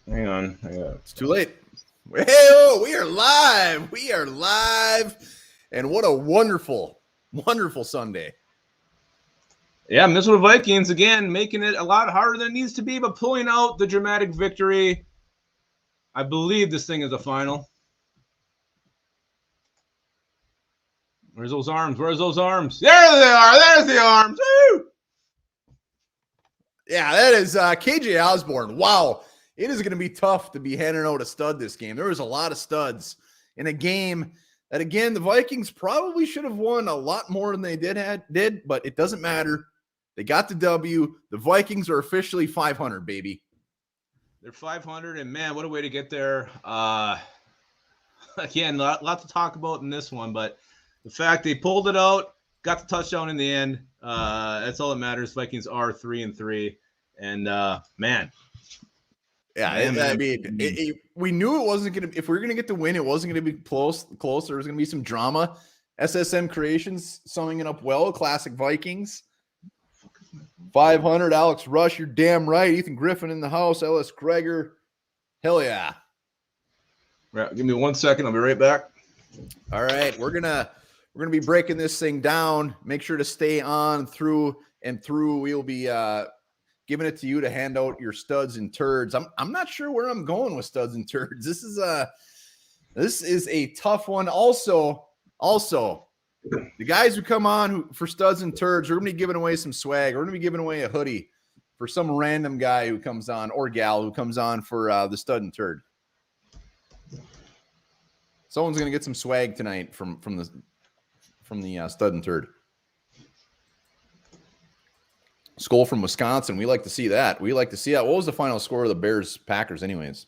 Hang on. It's too late. Hey, we are live. We are live. And what a wonderful, wonderful Sunday. Yeah, Minnesota Vikings again, making it a lot harder than it needs to be, but pulling out the dramatic victory. I believe this thing is a final. Where's those arms? Where's those arms? There they are. There's the arms. Woo! Yeah, that is KJ Osborne. Wow. It is going to be tough to be handing out a stud this game. There was a lot of studs in a game that, again, the Vikings probably should have won a lot more than they did, but it doesn't matter. They got the W. The Vikings are officially 500, baby. They're 500, and man, what a way to get there. Again, lot to talk about in this one, but the fact they pulled it out, got the touchdown in the end, that's all that matters. Vikings are 3-3, and man. Yeah, I mean, we knew it wasn't going to. If we were going to get the win, it wasn't going to be close. There was going to be some drama. SSM Creations summing it up well. Classic Vikings. 500. Alex Rush, you're damn right. Ethan Griffin in the house. Ellis Greger. Hell yeah. Right, give me 1 second. I'll be right back. All right, we're gonna be breaking this thing down. Make sure to stay on through and through. We'll be giving it to you to hand out your studs and turds. I'm not sure where I'm going with studs and turds. This is a tough one. Also, the guys who come on for studs and turds, we're going to be giving away some swag. We're going to be giving away a hoodie for some random guy who comes on, or gal who comes on for the stud and turd. Someone's going to get some swag tonight from the stud and turd. SKOL from Wisconsin. We like to see that. What was the final score of the Bears-Packers anyways?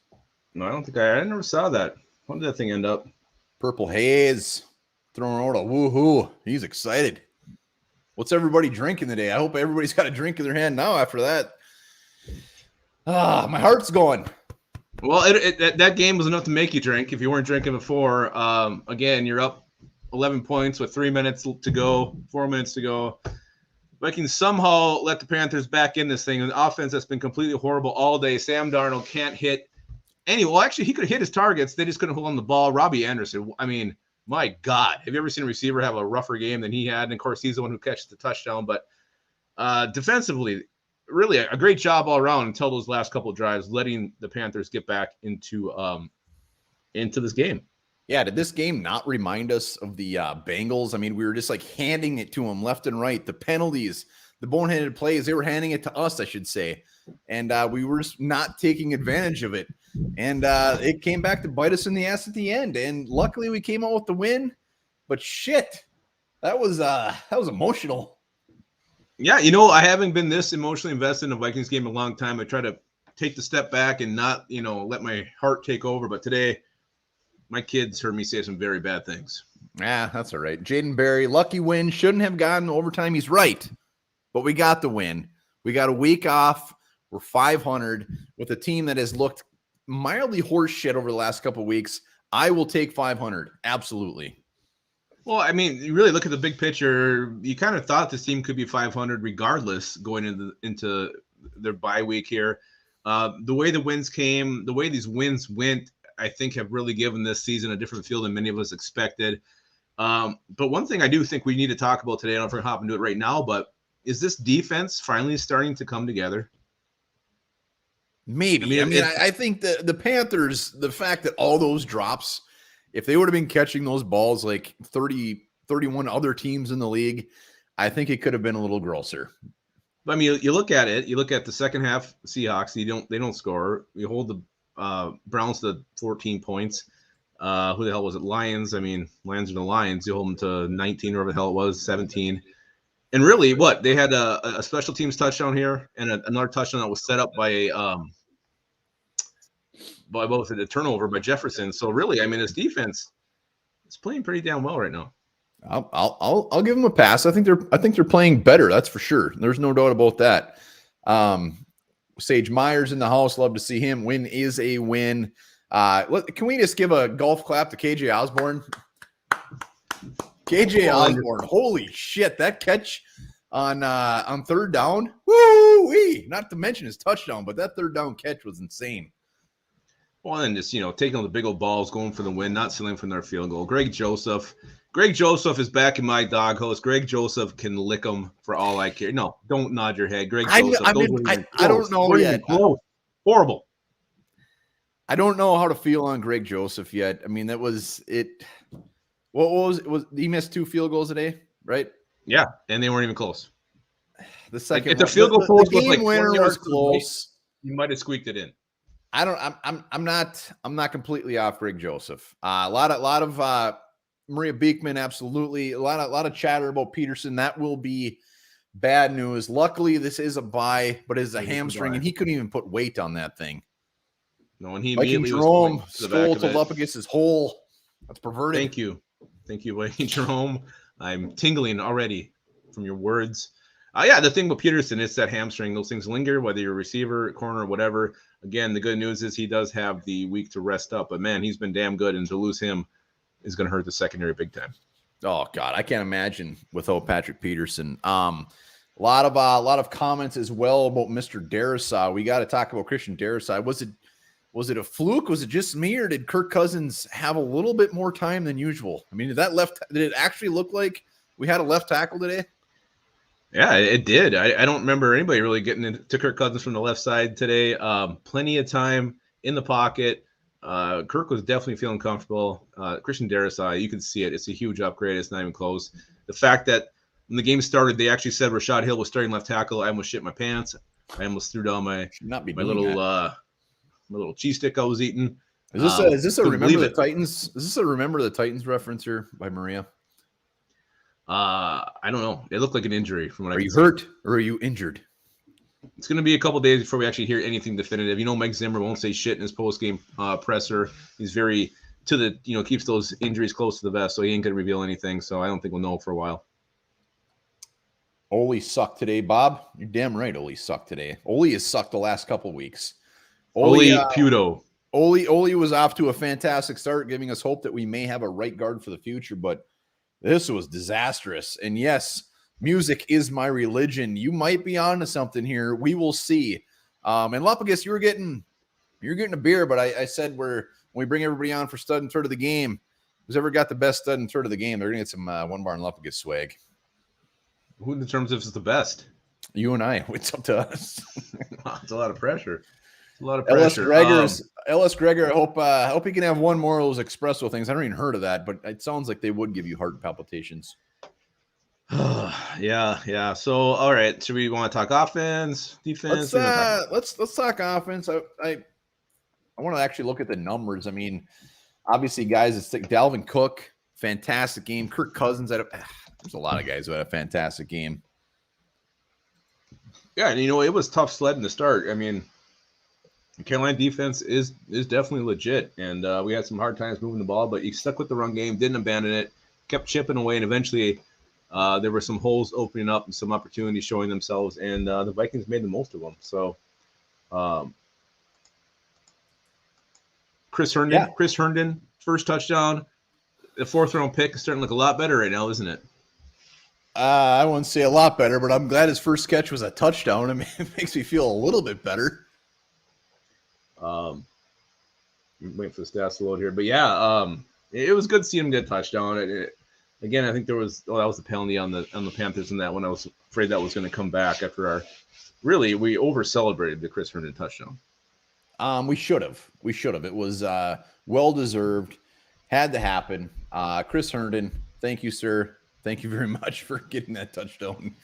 No, I don't think I never saw that. How did that thing end up? Purple Haze throwing out a woohoo. He's excited. What's everybody drinking today? I hope everybody's got a drink in their hand now after that. My heart's going. Well, that game was enough to make you drink. If you weren't drinking before, again, you're up 11 points with 3 minutes to go, 4 minutes to go. Vikings somehow let the Panthers back in this thing. An offense that's been completely horrible all day. Sam Darnold can't hit any. Well, actually, he could have hit his targets. They just couldn't hold on the ball. Robbie Anderson, I mean, my God. Have you ever seen a receiver have a rougher game than he had? And, of course, he's the one who catches the touchdown. But defensively, really a great job all around until those last couple of drives, letting the Panthers get back into this game. Yeah, did this game not remind us of the Bengals? I mean, we were just like handing it to them left and right. The penalties, the boneheaded plays, they were handing it to us, I should say. And we were just not taking advantage of it. And it came back to bite us in the ass at the end. And luckily we came out with the win. But shit, that was emotional. Yeah, I haven't been this emotionally invested in a Vikings game in a long time. I try to take the step back and not, let my heart take over. But today, my kids heard me say some very bad things. Yeah, that's all right. Jaden Berry, lucky win. Shouldn't have gotten overtime. He's right. But we got the win. We got a week off. We're 500 with a team that has looked mildly horse shit over the last couple of weeks. I will take 500. Absolutely. Well, I mean, you really look at the big picture. You kind of thought this team could be 500 regardless going into their bye week here. The way the wins came, the way these wins went, I think have really given this season a different feel than many of us expected. But one thing I do think we need to talk about today, I don't know if we're going to hop into it right now, but is this defense finally starting to come together? Maybe. I think the Panthers, the fact that all those drops, if they would have been catching those balls like 31 other teams in the league, I think it could have been a little grosser. But I mean, you look at it, you look at the second half Seahawks, they don't score. You hold the Browns to 14 points. Who the hell was it? Lions. I mean, Lions are the Lions. You hold them to 19 or whatever the hell it was, 17. And really, what? They had a special teams touchdown here and another touchdown that was set up by both a turnover by Jefferson. So really, I mean, this defense is playing pretty damn well right now. I'll give them a pass. I think they're playing better. That's for sure. There's no doubt about that. Sage Myers in the house. Love to see him. Win is a win. Can we just give a golf clap to KJ Osborne? KJ Osborne. Holy shit. That catch on third down. Woo-wee. Not to mention his touchdown, but that third down catch was insane. Well, and just, taking the big old balls, going for the win, not settling for their field goal. Greg Joseph is back in my doghouse. Greg Joseph can lick them for all I care. No, don't nod your head. Greg Joseph. I don't know yet. Horrible. I don't know how to feel on Greg Joseph yet. I mean, that was it. What was it? He missed 2 field goals today, right? Yeah, and they weren't even close. The second, if the field goal post was like winner was close, you might have squeaked it in. I'm not completely off Greg Joseph. A lot of Maria Beekman, absolutely. A lot of chatter about Peterson. That will be bad news. Luckily, this is a bye, but it's a hamstring, and he couldn't even put weight on that thing. No, and he immediately Jerome SKOL to Lupagus' hole. That's perverted. Thank you, Viking Jerome. I'm tingling already from your words. Yeah, the thing with Peterson is that hamstring. Those things linger, whether you're a receiver, corner, whatever. Again, the good news is he does have the week to rest up. But, man, he's been damn good, and to lose him is going to hurt the secondary big time. Oh, God, I can't imagine without Patrick Peterson. A lot of comments as well about Mr. Darrisaw. We got to talk about Christian Darrisaw. Was it a fluke? Was it just me, or did Kirk Cousins have a little bit more time than usual? I mean, did it actually look like we had a left tackle today? Yeah, it did. I don't remember anybody really getting into Kirk Cousins from the left side today. Plenty of time in the pocket. Kirk was definitely feeling comfortable. Christian Darrisaw, you can see it. It's a huge upgrade. It's not even close. The fact that when the game started, they actually said Rashad Hill was starting left tackle. I almost shit my pants. I almost threw down my little cheese stick I was eating. Is this a Remember the Titans? Is this a Remember the Titans reference here by Maria? I don't know. It looked like an injury from what I can see. Are you hurt or are you injured? It's going to be a couple days before we actually hear anything definitive. Mike Zimmer won't say shit in his post-game presser. He's very keeps those injuries close to the vest, so he ain't going to reveal anything. So I don't think we'll know for a while. Ole sucked today, Bob. You're damn right. Ole sucked today. Ole has sucked the last couple weeks. Ole Puto. Ole was off to a fantastic start, giving us hope that we may have a right guard for the future, but this was disastrous. And yes, music is my religion. You might be onto something here. We will see. And Lupagus, you're getting a beer, but I said when we bring everybody on for stud and turd of the game, who's ever got the best stud and turd of the game, they're gonna get some Onebar and Lupagus swag. Who determines if it's the best? You and I. It's up to us. It's a lot of pressure. A lot of pressure. Ellis Gregor, I hope he can have one more of those espresso things. I haven't even heard of that, but it sounds like they would give you heart palpitations. Yeah. So, all right. Should we want to talk offense, defense? Let's talk offense. I want to actually look at the numbers. I mean, obviously, guys, it's like Dalvin Cook, fantastic game. Kirk Cousins there's a lot of guys who had a fantastic game. Yeah, and it was tough sledding to start. I mean, the Carolina defense is definitely legit, and we had some hard times moving the ball, but you stuck with the run game, didn't abandon it, kept chipping away, and eventually there were some holes opening up and some opportunities showing themselves, and the Vikings made the most of them. So, Chris Herndon, first touchdown, the 4th-round pick is starting to look a lot better right now, isn't it? I wouldn't say a lot better, but I'm glad his first catch was a touchdown. I mean, it makes me feel a little bit better. I'm waiting for the stats to load here, but yeah, it was good to see him get a touchdown. Again, I think that was the penalty on the Panthers in that one. I was afraid that was going to come back after we over celebrated the Chris Herndon touchdown. We should have. It was well deserved. Had to happen. Chris Herndon, thank you, sir. Thank you very much for getting that touchdown.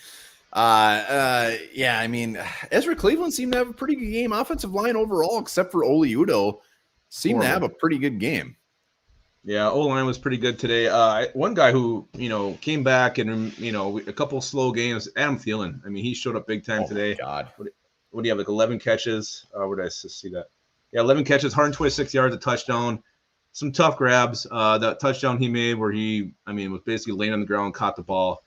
Yeah, I mean, Ezra Cleveland seemed to have a pretty good game. Offensive line overall, except for Oli Udoh, seemed to have a pretty good game. Yeah, O-line was pretty good today. One guy who, came back and, a couple slow games, Adam Thielen. I mean, he showed up big time today. God. What do you have, like 11 catches? Where did I see that? Yeah, 11 catches, 126 yards, a touchdown. Some tough grabs. That touchdown he made where was basically laying on the ground, caught the ball.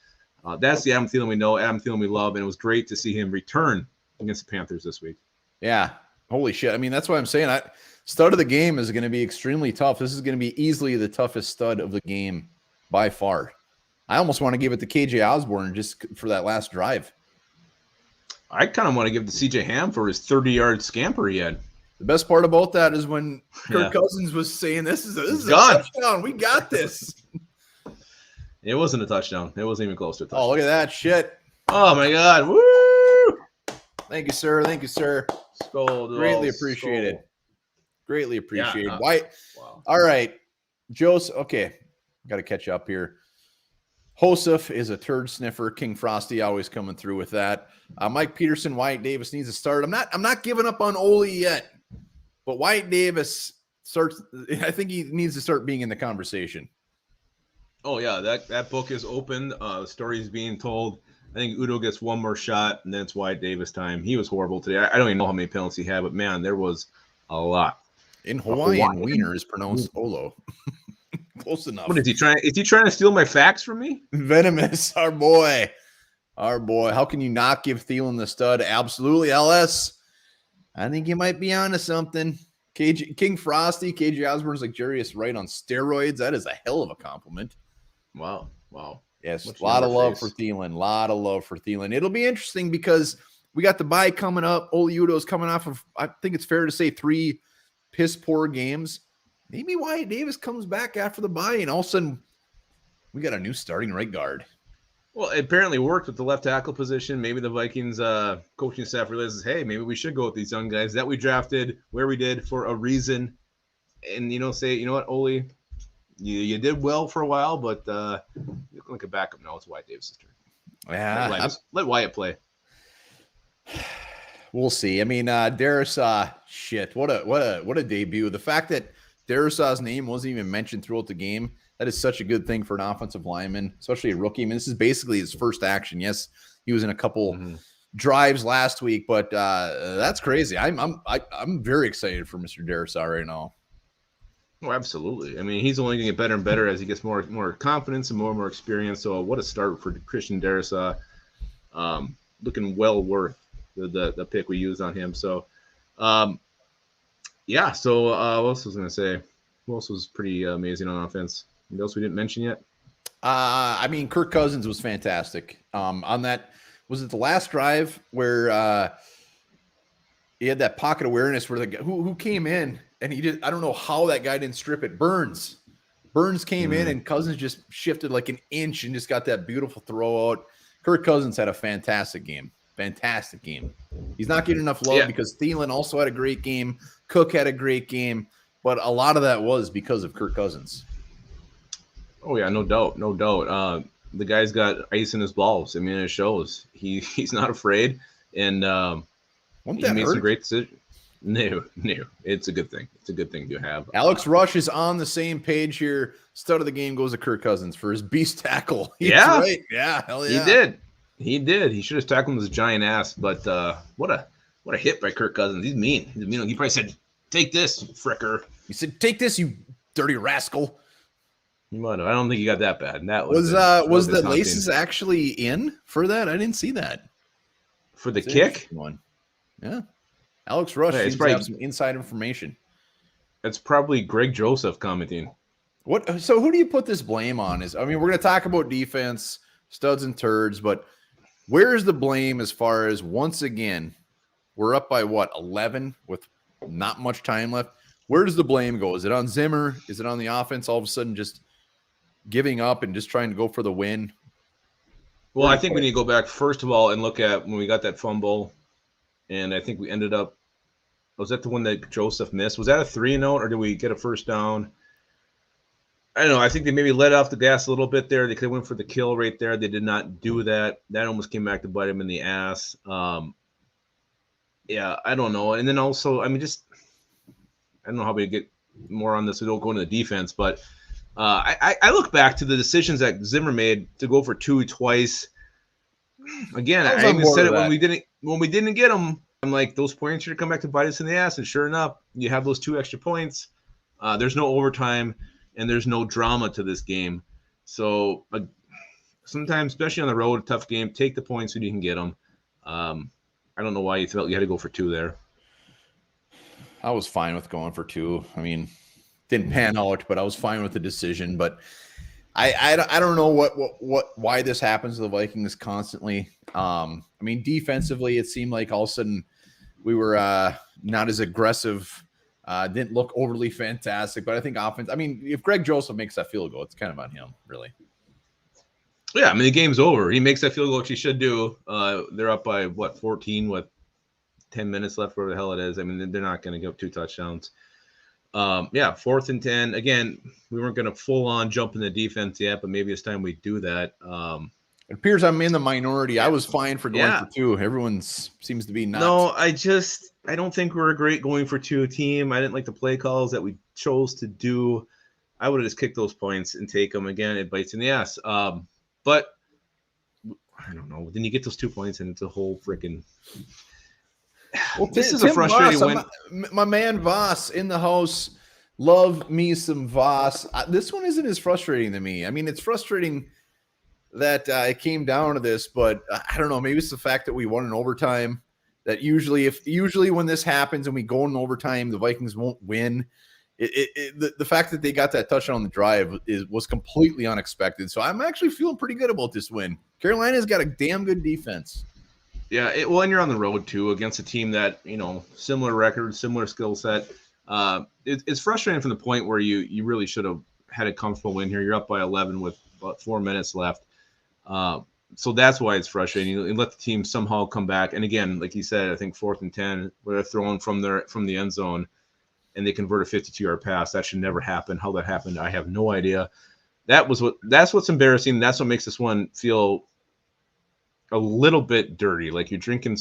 That's the Adam Thielen we know, Adam Thielen we love, and it was great to see him return against the Panthers this week. Yeah, holy shit. I mean, that's what I'm saying. Stud of the game is going to be extremely tough. This is going to be easily the toughest stud of the game by far. I almost want to give it to KJ Osborne just for that last drive. I kind of want to give it to CJ Ham for his 30-yard scamper he had. The best part about that is when Kirk Cousins was saying, "This is a touchdown. We got this." It wasn't a touchdown. It wasn't even close to a touchdown. Oh, look at that shit! Oh my God! Woo! Thank you, sir. Thank you, sir. SKOL. Greatly appreciated. Greatly appreciated. Yeah, Why? Wow. All right, Joseph. Okay, got to catch up here. Joseph is a turd sniffer. King Frosty always coming through with that. Mike Peterson, Wyatt Davis needs to start. I'm not giving up on Ole yet, but Wyatt Davis starts. I think he needs to start being in the conversation. Oh yeah, that book is open. The story is being told. I think Udo gets one more shot, and then it's Wyatt Davis time. He was horrible today. I don't even know how many penalties he had, but man, there was a lot. In Hawaiian, wiener is pronounced Olo. Close enough. What is he trying? Is he trying to steal my facts from me? Venomous, our boy. How can you not give Thielen the stud? Absolutely, LS. I think you might be onto something. King Frosty, KJ Osborne's like Jarius Wright on steroids. That is a hell of a compliment. Wow. Yes, a lot of love for Thielen. It'll be interesting because we got the bye coming up. Ole Udo's coming off of, I think it's fair to say, 3 piss poor games. Maybe Wyatt Davis comes back after the bye, and all of a sudden we got a new starting right guard. Well, it apparently worked with the left tackle position. Maybe the Vikings coaching staff realizes, hey, maybe we should go with these young guys that we drafted where we did for a reason. And, say, you know what, Ole, you did well for a while, but you look like a backup now. It's Wyatt Davis' turn. Yeah. Let Wyatt play. We'll see. I mean, Darrisaw, shit, what a debut. The fact that Darrisaw's name wasn't even mentioned throughout the game, that is such a good thing for an offensive lineman, especially a rookie. I mean, this is basically his first action. Yes, he was in a couple drives last week, but that's crazy. I'm very excited for Mr. Darrisaw right now. Oh, absolutely. I mean, he's only going to get better and better as he gets more confidence and more experience. So what a start for Christian Darrisaw. Looking well worth the pick we used on him. So, yeah. So what else was I going to say? Who else was pretty amazing on offense? Anything else we didn't mention yet? I mean, Kirk Cousins was fantastic. On that, was it the last drive where he had that pocket awareness where the guy who came in and he did, I don't know how that guy didn't strip it. Burns came in and Cousins just shifted like an inch and just got that beautiful throw out. Kirk Cousins had a fantastic game. He's not getting enough love because Thielen also had a great game. Cook had a great game, but a lot of that was because of Kirk Cousins. Oh yeah, no doubt. The guy's got ice in his balls. I mean, it shows. He's not afraid, and he made some great decisions. No, it's a good thing. It's a good thing to have. Alex Rush is on the same page here. Stud of the game goes to Kirk Cousins for his beast tackle. He's right. Yeah, hell yeah. He did. He should have tackled his giant ass, but what a hit by Kirk Cousins. He's mean. He probably said, "Take this, fricker." He said, "Take this, you dirty rascal." He might have. I don't think he got that bad. And that was the laces actually in for that? I didn't see that. For the kick? One. Yeah. Alex Rush seems to have some inside information. It's probably Greg Joseph commenting. What? So who do you put this blame on? We're going to talk about defense, studs and turds, but where is the blame as far as, once again, we're up by 11 with not much time left? Where does the blame go? Is it on Zimmer? Is it on the offense all of a sudden just giving up and just trying to go for the win? Well, I think we need to go back, first of all, and look at when we got that fumble. And I think we ended up, was that the one that Joseph missed? Was that a 3-and-out, or did we get a first down? I don't know. I think they maybe let off the gas a little bit there. They could have went for the kill right there. They did not do that. That almost came back to bite him in the ass. Yeah, I don't know. And then also, I don't know how we get more on this. We don't go into the defense, but I look back to the decisions that Zimmer made to go for 2 twice. Again, I even said it when we didn't get them. I'm like, those points should come back to bite us in the ass. And sure enough, you have those 2 extra points. There's no overtime, and there's no drama to this game. So sometimes, especially on the road, a tough game, take the points when you can get them. I don't know why you felt you had to go for 2 there. I was fine with going for 2. I mean, didn't pan out, but I was fine with the decision. But I don't know why this happens to the Vikings constantly. Defensively, it seemed like all of a sudden were not as aggressive. Didn't look overly fantastic, but I think offense. I mean, if Greg Joseph makes that field goal, it's kind of on him, really. Yeah, I mean, the game's over. He makes that field goal, which he should do. They're up by 14 with 10 minutes left, whatever the hell it is. I mean, they're not going to give up 2 touchdowns. 4th and 10. Again, we weren't going to full on jump in the defense yet, but maybe it's time we do that. It appears I'm in the minority. I was fine for going for 2. Everyone seems to be not. No, I don't think we're a great going for 2 team. I didn't like the play calls that we chose to do. I would have just kicked those points and take them. Again, it bites in the ass. But I don't know. Then you get those 2 points and it's a whole freaking. Well, this is a frustrating win. My man Voss in the house. Love me some Voss. This one isn't as frustrating to me. I mean, it's frustrating that it came down to this, but I don't know. Maybe it's the fact that we won in overtime. That usually when this happens and we go in overtime, the Vikings won't win. The fact that they got that touchdown on the drive was completely unexpected. So I'm actually feeling pretty good about this win. Carolina's got a damn good defense. Yeah, and you're on the road too against a team that, similar record, similar skill set. It's frustrating from the point where you really should have had a comfortable win here. You're up by 11 with about 4 minutes left. So that's why it's frustrating. You let the team somehow come back. And again, like you said, I think 4th and 10, where they're throwing from the end zone and they convert a 52-yard pass. That should never happen. How that happened, I have no idea. That's what's embarrassing. That's what makes this one feel a little bit dirty. Like you're drinking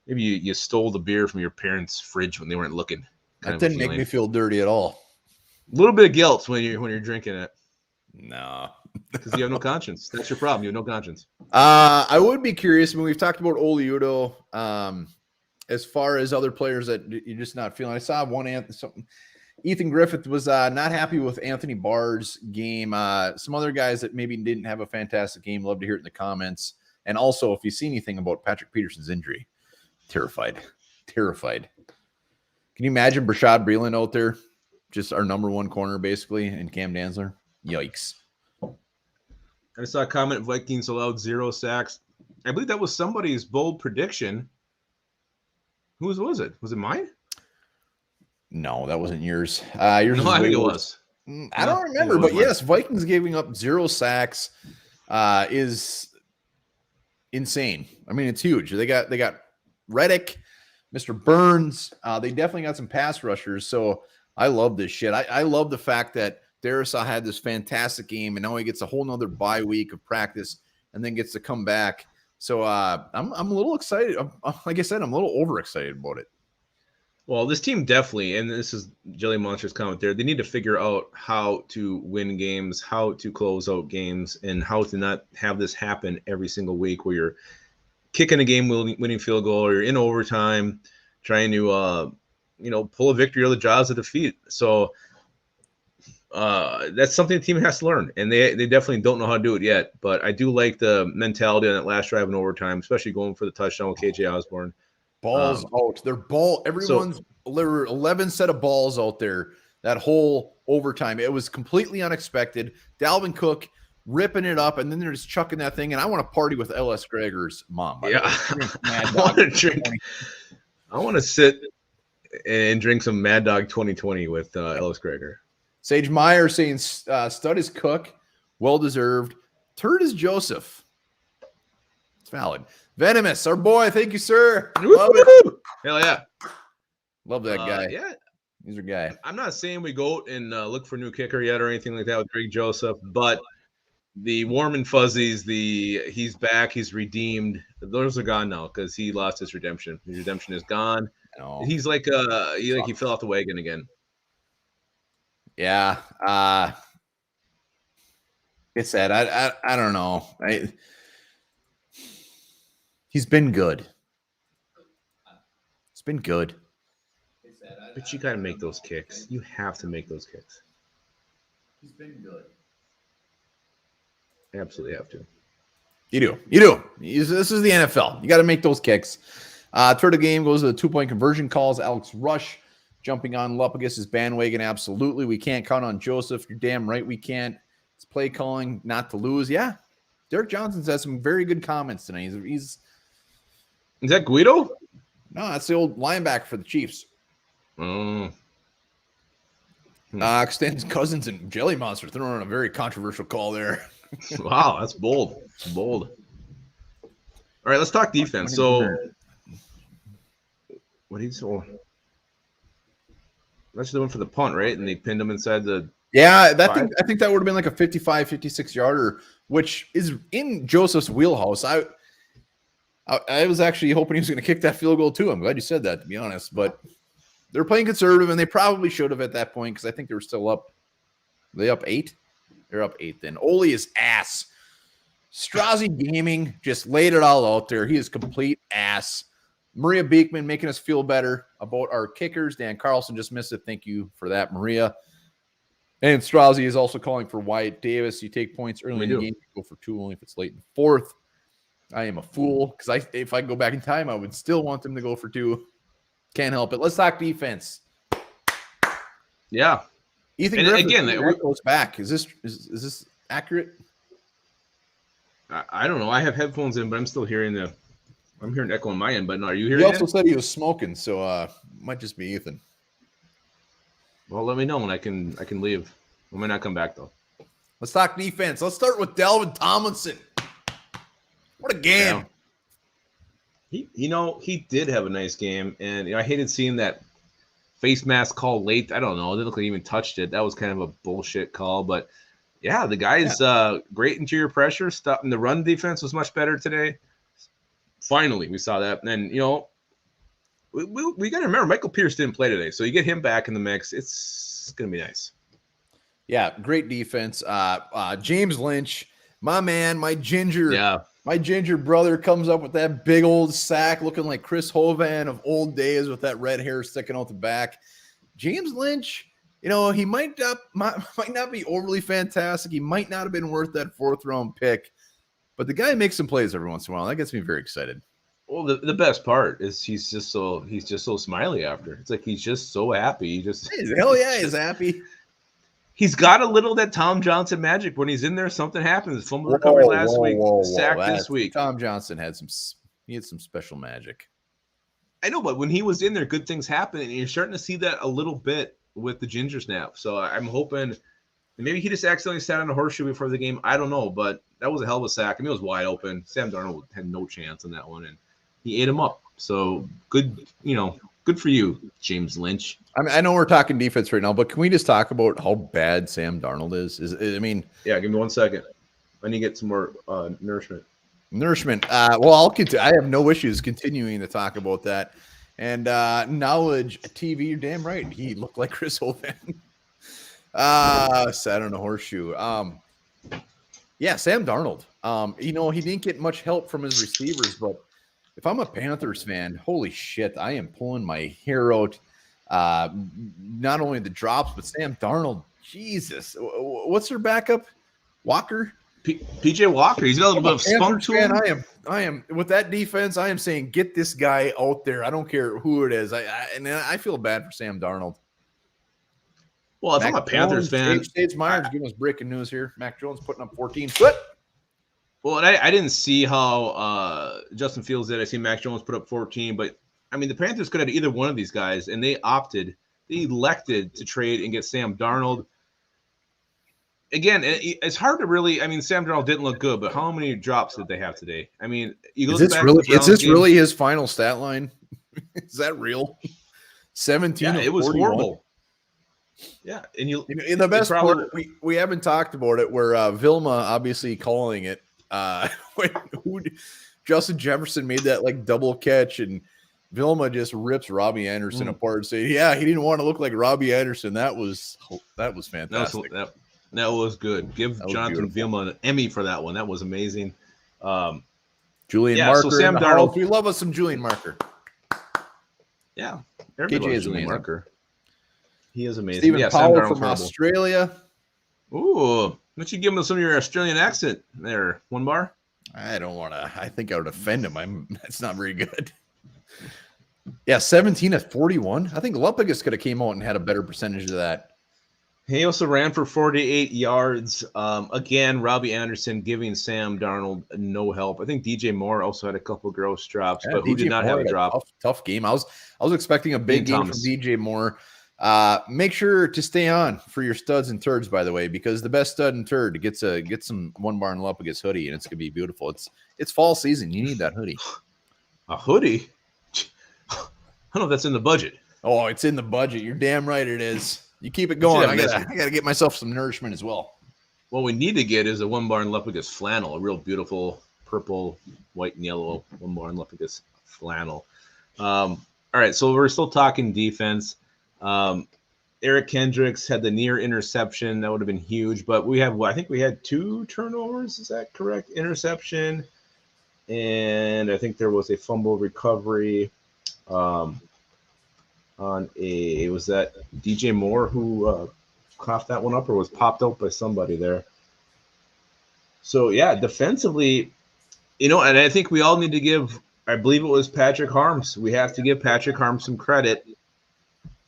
maybe you stole the beer from your parents' fridge when they weren't looking. That didn't make me feel dirty at all. A little bit of guilt when you're drinking it. No. Because you have no conscience. That's your problem. You have no conscience. I would be curious. I mean, we've talked about Oli Udoh, as far as other players that you're just not feeling. I saw Ethan Griffith was not happy with Anthony Barr's game. Some other guys that maybe didn't have a fantastic game. Love to hear it in the comments. And also, if you see anything about Patrick Peterson's injury, terrified. Can you imagine Brashad Breeland out there, just our number 1 corner, basically, and Cam Dantzler? Yikes. I saw a comment, Vikings allowed 0 sacks. I believe that was somebody's bold prediction. Whose was it? Was it mine? No, that wasn't yours. I think it was. I don't remember, but yes, Vikings giving up 0 sacks is insane. I mean, it's huge. They got Reddick, Mr. Burns. They definitely got some pass rushers. So I love this shit. I love the fact that Darrisaw had this fantastic game, and now he gets a whole nother bye week of practice and then gets to come back. So I'm a little excited. Like I said, I'm a little overexcited about it. Well, this team definitely, and this is Jelly Monster's comment there, they need to figure out how to win games, how to close out games, and how to not have this happen every single week where you're kicking a game-winning field goal or you're in overtime trying to, pull a victory out of the jaws of defeat. So that's something the team has to learn, and they definitely don't know how to do it yet. But I do like the mentality on that last drive in overtime, especially going for the touchdown with KJ Osborne. Balls out. Everyone's 11 set of balls out there that whole overtime. It was completely unexpected. Dalvin Cook ripping it up, and then they're just chucking that thing. And I want to party with L.S. Gregor's mom. Yeah, I want to drink. I want to sit and drink some Mad Dog 2020 with Ellis Gregor. Sage Meyer saying stud is Cook. Well-deserved. Turd is Joseph. It's valid. Venomous, our boy. Thank you, sir. Love it. Hell yeah. Love that guy. Yeah. He's our guy. I'm not saying we go and look for a new kicker yet or anything like that with Greg Joseph, but the warm and fuzzies, he's back, he's redeemed, those are gone now because he lost his redemption. His redemption is gone. He's like he fell off the wagon again. Yeah. It's sad. I don't know. He's been good. It's been good. But you got to make those kicks. You have to make those kicks. He's been good. Absolutely have to. You do. This is the NFL. You got to make those kicks. Third of game goes to the 2-point conversion calls. Alex Rush jumping on Lupagus' bandwagon. Absolutely. We can't count on Joseph. You're damn right we can't. It's play calling not to lose. Yeah. Derek Johnson has some very good comments tonight. Is that Guido? No, that's the old linebacker for the Chiefs. Oh. Extends Cousins and Jelly Monster throwing on a very controversial call there. Wow, that's bold. It's bold. All right, let's talk defense. So, what he's that's the one for the punt, right? And they pinned him inside the. Yeah, I think that would have been like a 55, 56 yarder, which is in Joseph's wheelhouse. I was actually hoping he was going to kick that field goal too. I'm glad you said that, to be honest. But they're playing conservative, and they probably should have at that point because I think they were still up. Are they up 8? They're up 8 then. Ole is ass. Strozzi Gaming just laid it all out there. He is complete ass. Maria Beekman making us feel better about our kickers. Dan Carlson just missed it. Thank you for that, Maria. And Strozzi is also calling for Wyatt Davis. You take points early in the game, you go for 2 only if it's late in the fourth. I am a fool because if I go back in time, I would still want them to go for 2. Can't help it. Let's talk defense. Yeah. Ethan Griffith again goes back. Is this accurate? I don't know. I have headphones in, but I'm still hearing I'm hearing echo on my end. But no, are you hearing? He also said he was smoking, so might just be Ethan. Well, let me know when I can leave. I might not come back though. Let's talk defense. Let's start with Delvin Tomlinson. What a game! Yeah. He did have a nice game, and I hated seeing that face mask call late. I don't know. It didn't look like he even touched it. That was kind of a bullshit call, but yeah, the guy's great interior pressure. Stopping the run defense was much better today. Finally, we saw that. And we got to remember Michael Pierce didn't play today, so you get him back in the mix. It's gonna be nice. Yeah, great defense. James Lynch, my man, my ginger brother comes up with that big old sack looking like Chris Hovan of old days with that red hair sticking out the back. James Lynch, he might not be overly fantastic. He might not have been worth that 4th round pick, but the guy makes some plays every once in a while. That gets me very excited. Well, the best part is he's just so smiley after. It's like he's just so happy. He's happy. He's got a little that Tom Johnson magic. When he's in there, something happens. Fumble recovery last week, sack this week. Tom Johnson had some special magic. I know, but when he was in there, good things happen, and you're starting to see that a little bit with the ginger snap. So I'm hoping maybe he just accidentally sat on a horseshoe before the game. I don't know, but that was a hell of a sack. I mean, it was wide open. Sam Darnold had no chance on that one, and he ate him up. So good, good for you, James Lynch. I know we're talking defense right now, but can we just talk about how bad Sam Darnold is? Yeah, give me 1 second. I need to get some more nourishment. Well, I'll continue. I have no issues continuing to talk about that. And knowledge TV, you're damn right. He looked like Chris Hovan. Sat on a horseshoe. Yeah, Sam Darnold. He didn't get much help from his receivers, but if I'm a Panthers fan, holy shit, I am pulling my hair out. Not only the drops, but Sam Darnold. Jesus, what's their backup? Walker. PJ Walker. He's got a little bit of spunk to him. I am with that defense. I am saying get this guy out there. I don't care who it is. I feel bad for Sam Darnold. Well, if I'm a Panthers fan, Stage Myers giving us breaking news here. Mac Jones putting up 14. What? Well, and I didn't see how Justin Fields did. I see Mac Jones put up 14, but I mean the Panthers could have either one of these guys, and they elected to trade and get Sam Darnold. Again, it's hard to really. I mean, Sam Darnold didn't look good, but how many drops did they have today? I mean, is this really his final stat line? Is that real? 17. Yeah, it was 41. Horrible. Yeah, and in the best part, we haven't talked about it. Where Vilma obviously calling it. Justin Jefferson made that like double catch, and Vilma just rips Robbie Anderson apart. Saying, "Yeah, he didn't want to look like Robbie Anderson." That was fantastic. That was good. Give Jonathan Vilma an Emmy for that one. That was amazing. Julian Marker. So Sam Darnold. We love us some Julian Marker. Yeah, everybody loves Julian Marker. He is amazing. Stephen Powell from Australia. Ooh, why don't you give him some of your Australian accent there, Onebar? I don't want to. I think I would offend him. That's not very good. Yeah, 17 at 41. I think Lupagus could have came out and had a better percentage of that. He also ran for 48 yards. Again, Robbie Anderson giving Sam Darnold no help. I think DJ Moore also had a couple gross drops, Yeah, but who did not have a drop? Tough game. I was expecting a big game from DJ Moore. Make sure to stay on for your studs and turds, by the way, because the best stud and turd gets some Onebar Lupagus hoodie, and it's gonna be beautiful. It's fall season. You need that hoodie. A hoodie? I don't know if that's in the budget. Oh, it's in the budget. You're damn right it is. You keep it going. I gotta get myself some nourishment as well. What we need to get is a Onebar Lupagus flannel, a real beautiful purple, white, and yellow Onebar Lupagus flannel. All right, so we're still talking defense. Eric Kendricks had the near interception. That would have been huge, but I think we had 2 turnovers. Is that correct? Interception, and I think there was a fumble recovery. Was that DJ Moore who coughed that one up, or was popped out by somebody there? So yeah, defensively, and I think we all need to give, I believe it was Patrick Harms. We have to give Patrick Harms some credit.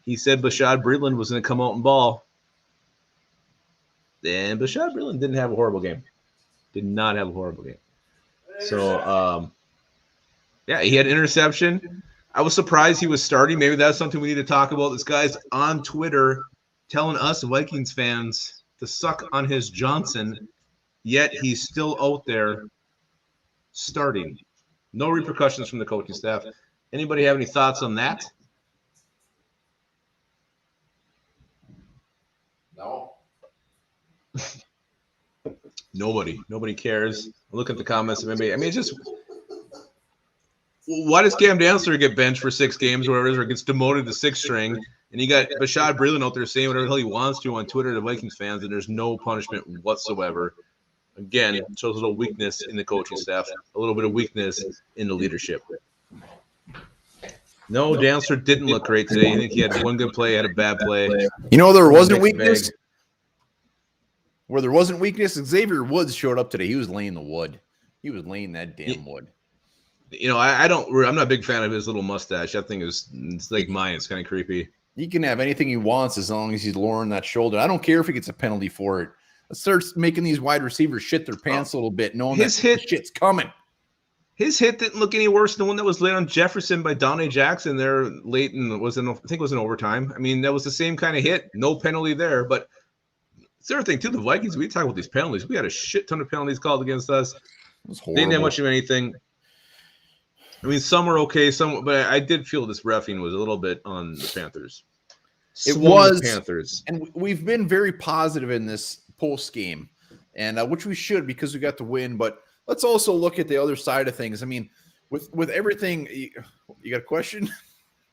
He said Bashad Breeland was going to come out and ball. And Bashad Breeland didn't have a horrible game. Did not have a horrible game. So yeah, he had an interception. I was surprised he was starting. Maybe that's something we need to talk about. This guy's on Twitter telling us Vikings fans to suck on his Johnson, yet he's still out there starting. No repercussions from the coaching staff. Anybody have any thoughts on that? No. Nobody cares. Look at the comments of anybody. I mean, it's just, why does Cam Dantzler get benched for 6 games or whatever, or gets demoted to 6th string, and you got Bashad Breeland out there saying whatever the hell he wants to on Twitter to Vikings fans, and there's no punishment whatsoever? Again, it shows a little weakness in the coaching staff, a little bit of weakness in the leadership. No, Dantzler didn't look great today. I think he had one good play, had a bad play. There wasn't weakness. Where there wasn't weakness, Xavier Woods showed up today. He was laying the wood. He was laying that damn wood. I'm not a big fan of his little mustache. That thing it's like mine. It's kind of creepy. He can have anything he wants as long as he's lowering that shoulder. I don't care if he gets a penalty for it. Let's start making these wide receivers shit their pants a little bit, knowing that shit's coming. His hit didn't look any worse than the one that was laid on Jefferson by Donnie Jackson there late I think it was in overtime. I mean, that was the same kind of hit. No penalty there. But it's the other thing, too, the Vikings, we talk about these penalties. We had a shit ton of penalties called against us. It was horrible. Didn't have much of anything. I mean, some were okay, but I did feel this reffing was a little bit on the Panthers. It was Panthers. And we've been very positive in this post game, and which we should because we got the win. But let's also look at the other side of things. I mean, with everything, you got a question?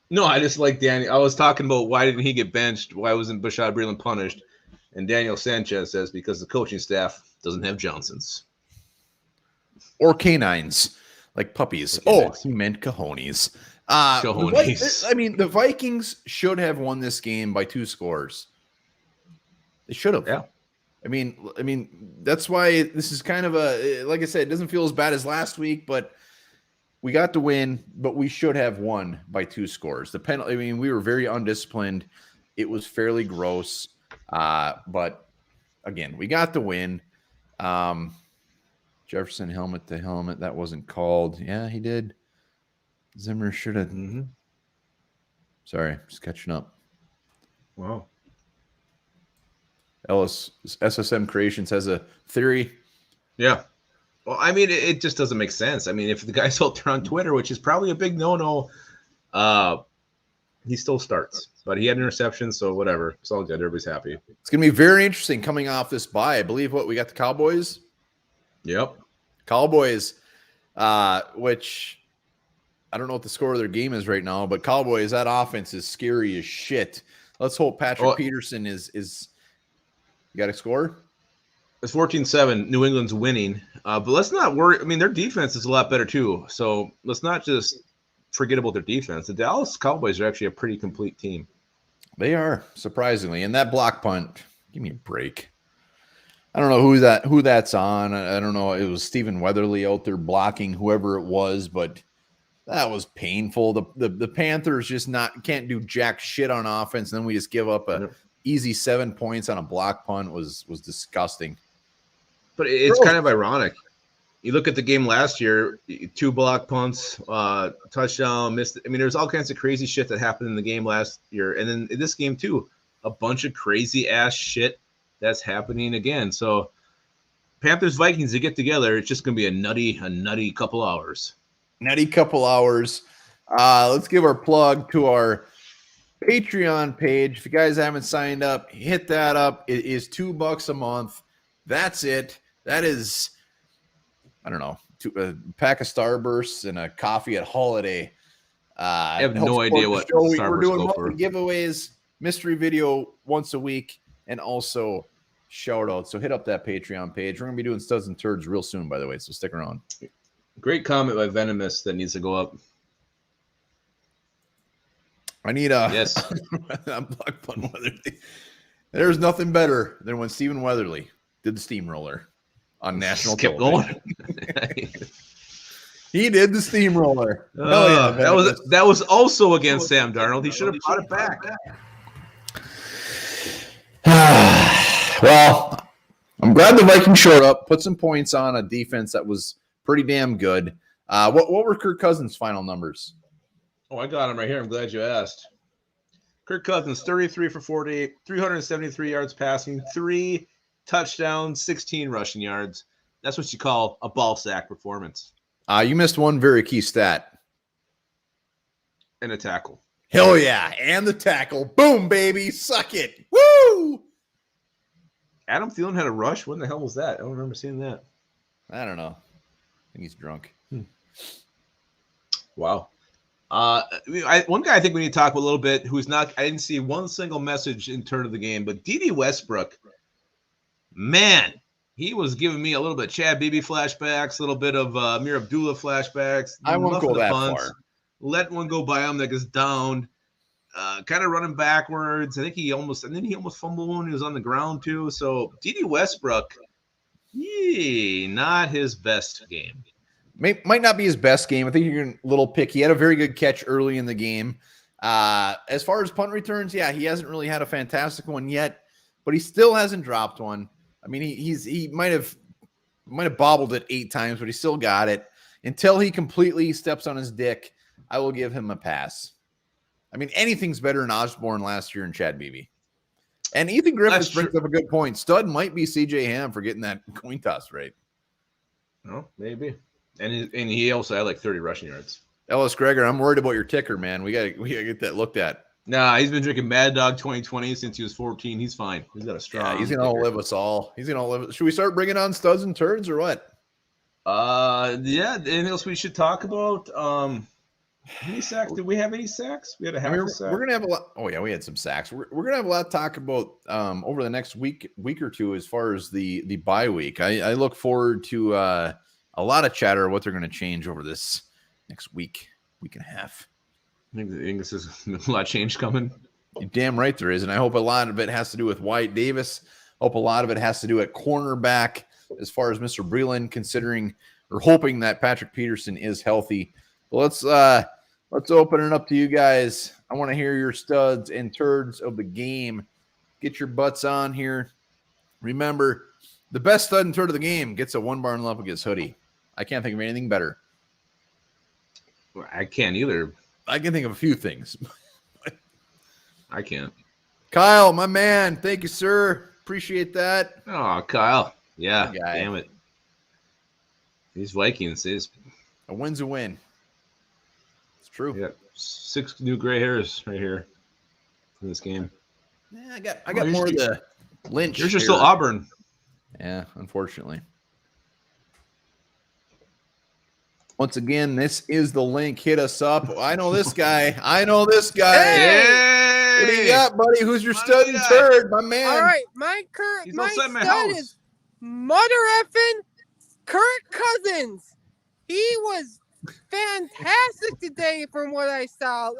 No, I just like Danny. I was talking about why didn't he get benched? Why wasn't Bashad Breeland punished? And Daniel Sanchez says because the coaching staff doesn't have Johnsons. Or canines, like puppies. Oh, he meant cojones. The Vikings should have won this game by 2 scores. They should have. Yeah. I mean, that's why this is kind of like I said, it doesn't feel as bad as last week, but we got the win, but we should have won by 2 scores. The penalty, we were very undisciplined. It was fairly gross. But again, we got the win. Jefferson helmet to helmet. That wasn't called. Yeah, he did. Zimmer should have. Mm-hmm. Sorry, just catching up. Wow. Ellis, SSM Creations has a theory. Yeah. Well, I mean, it just doesn't make sense. I mean, if the guy's out there on Twitter, which is probably a big no-no, he still starts. But he had an interception, so whatever. It's all good. Everybody's happy. It's going to be very interesting coming off this bye. I believe we got the Cowboys? Yep. Cowboys, which I don't know what the score of their game is right now, but Cowboys, that offense is scary as shit. Let's hope Patrick Peterson is you got a score? It's 14-7. New England's winning. But let's not worry. I mean, their defense is a lot better too. So let's not just forget about their defense. The Dallas Cowboys are actually a pretty complete team. They are, surprisingly. And that block punt, give me a break. I don't know who that's on. I don't know. It was Stephen Weatherly out there blocking whoever it was, but that was painful. The Panthers just can't do jack shit on offense, and then we just give up a easy 7 points on a block punt was disgusting. But it's kind of ironic. You look at the game last year, 2 block punts, touchdown, missed. I mean, there's all kinds of crazy shit that happened in the game last year. And then in this game, too, a bunch of crazy ass shit that's happening again. So Panthers, Vikings, to get together, it's just going to be a nutty couple hours. Nutty couple hours. Let's give our plug to our Patreon page. If you guys haven't signed up, hit that up. It is $2 a month. That's it. That is, I don't know, a pack of Starbursts and a coffee at Holiday. I have no idea what Starbursts we're doing monthly giveaways, mystery video once a week, and also shout out. So hit up that Patreon page. We're going to be doing Studs and Turds real soon, by the way, so stick around. Great comment by Venomous that needs to go up. I need a yes. I'm block punt Weatherly. There's nothing better than when Stephen Weatherly did the steamroller on national television. Going. He did the steamroller. Yeah, that was also against Sam Darnold. He should have brought it back. Well, I'm glad the Vikings showed up, put some points on a defense that was pretty damn good. What were Kirk Cousins' final numbers? Oh, I got him right here. I'm glad you asked. Kirk Cousins, 33 for 48, 373 yards passing, 3 touchdowns, 16 rushing yards. That's what you call a ball sack performance. You missed one very key stat. And a tackle. Hell yeah. And the tackle. Boom, baby. Suck it. Woo! Adam Thielen had a rush? When the hell was that? I don't remember seeing that. I don't know. I think he's drunk. Wow. One guy I think we need to talk about a little bit who's not – I didn't see one single message in turn of the game, but D.D. Westbrook, man, he was giving me a little bit of Chad Beebe flashbacks, a little bit of Amir Abdullah flashbacks. I won't go that far. Let one go by him that gets down, kind of running backwards. I think he almost fumbled when he was on the ground too. So D.D. Westbrook, not his best game. Might not be his best game. I think you're a little picky. He had a very good catch early in the game. As far as punt returns, yeah, he hasn't really had a fantastic one yet, but he still hasn't dropped one. I mean, he might have bobbled it 8 times, but he still got it. Until he completely steps on his dick, I will give him a pass. I mean, anything's better than Osborne last year and Chad Beebe. And Ethan Griffiths brings up a good point. Stud might be C.J. Ham for getting that coin toss right. Oh, maybe. And he also had like 30 rushing yards. Ellis Gregor, I'm worried about your ticker, man. We gotta get that looked at. Nah, he's been drinking Mad Dog 2020 since he was 14. He's fine. He's got a strong. Yeah, he's gonna outlive us all. He's gonna outlive. Should we start bringing on studs and turds or what? Yeah. Anything else we should talk about? How many sacks? Did we have any sacks? We had a half a sack. We're gonna have a lot. Oh yeah, we had some sacks. We're gonna have a lot to talk about over the next week or two as far as the bye week. I look forward to a lot of chatter what they're going to change over this next week and a half. I think this is a lot of change coming. You're damn right there is, and I hope a lot of it has to do with Wyatt Davis. I hope a lot of it has to do at cornerback as far as Mr. Breland, considering or hoping that Patrick Peterson is healthy. But let's open it up to you guys. I want to hear your studs and turds of the game. Get your butts on here. Remember, the best stud and turd of the game gets a Onebar Lupagus hoodie. I can't think of anything better. I can't either. I can think of a few things. I can't. Kyle, my man. Thank you, sir. Appreciate that. Oh, Kyle. Yeah. Damn it. These Vikings is a win's a win. It's true. Yeah. 6 new gray hairs right here in this game. Yeah, I got more of the Lynch. Yours are still Auburn. Yeah, unfortunately. Once again, this is the link. Hit us up. I know this guy. Hey! What do you got, buddy? Who's your stud and turd, my man? All right, my stud is mother effing Kirk Cousins. He was fantastic today from what I saw.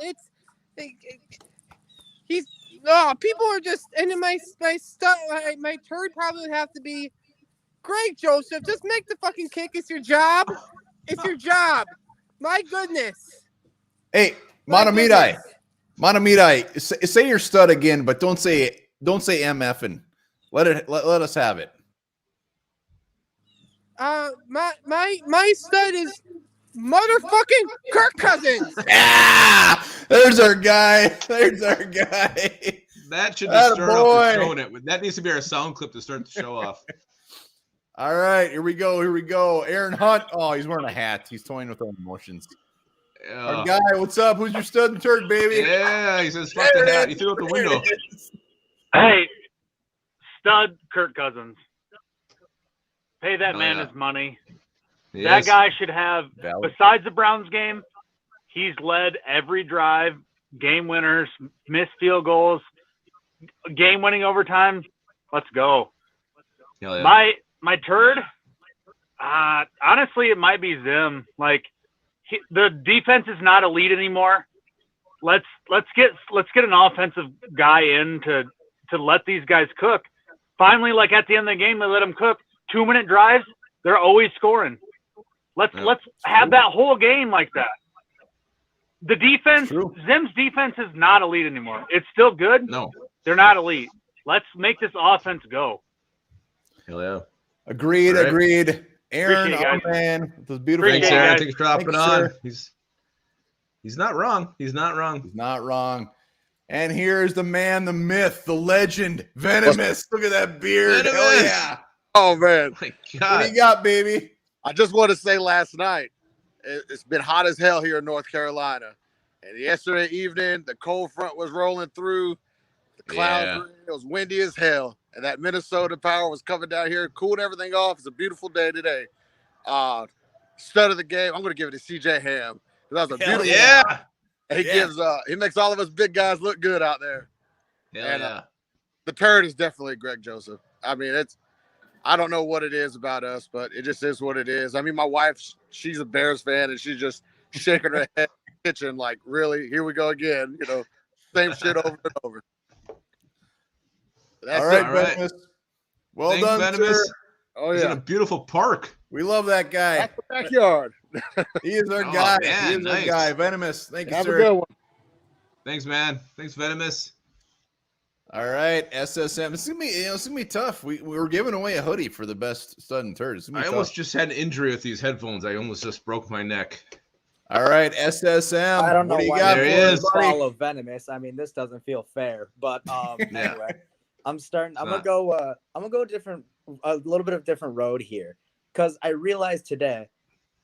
People are just, and then my turd probably would have to be Greg Joseph. Just make the fucking kick. It's your job. It's your job. My goodness. Hey, Manamidai, say your stud again, but don't say Don't say MFing. Let us have it. My stud is motherfucking Kirk Cousins. There's our guy. There's our guy. That should just start off the show. That needs to be our sound clip to start the show off. All right, here we go. Here we go. Aaron Hunt. Oh, he's wearing a hat. He's toying with our emotions. Our guy, what's up? Who's your stud and turd, baby? Yeah, he says, fuck the hat. He threw out the window. Hey, stud Kirk Cousins. Pay that man his money. That guy should have, besides the Browns game, he's led every drive, game winners, missed field goals, game-winning overtime. Let's go. Hell yeah. My turd, honestly, it might be Zim. Like, the defense is not elite anymore. Let's get an offensive guy in to let these guys cook. Finally, like at the end of the game, they let them cook. 2-minute drives, they're always scoring. Let's have that whole game like that. The defense, Zim's defense is not elite anymore. It's still good. No, they're not elite. Let's make this offense go. Hell yeah. Agreed. Aaron, man, with those beautiful. Thanks, Aaron. Thanks for dropping on. He's not wrong. He's not wrong. And here's the man, the myth, the legend, Venomous. Look at that beard. Venomous. Hell yeah. Oh, man. My God. What do you got, baby? I just want to say last night, it's been hot as hell here in North Carolina. And yesterday evening, the cold front was rolling through. The clouds, it was windy as hell. And that Minnesota power was coming down here, cooled everything off. It's a beautiful day today. Stud of the game, I'm going to give it to CJ Ham. That was a beautiful yeah. He makes all of us big guys look good out there. The turd is definitely Greg Joseph. I mean, I don't know what it is about us, but it just is what it is. I mean, my wife, she's a Bears fan, and she's just shaking her head in the kitchen like, really? Here we go again. You know, same shit over and over. That's all right, Venomous. Well Thanks, done, Venomous. sir. Oh, He's yeah. in a beautiful park. We love that guy. That's the backyard. He is our guy. Man, he is our guy. Venomous. Thank you, Have sir. a good one. Thanks, man. Thanks, Venomous. All right, SSM. It's gonna be tough. We were giving away a hoodie for the best stud and turd. I almost just had an injury with these headphones. I almost just broke my neck. All right, SSM. I don't know what do you why got? There he is. Follow Venomous. I mean, this doesn't feel fair. But anyway, I'm gonna go a little bit of different road here, because I realized today,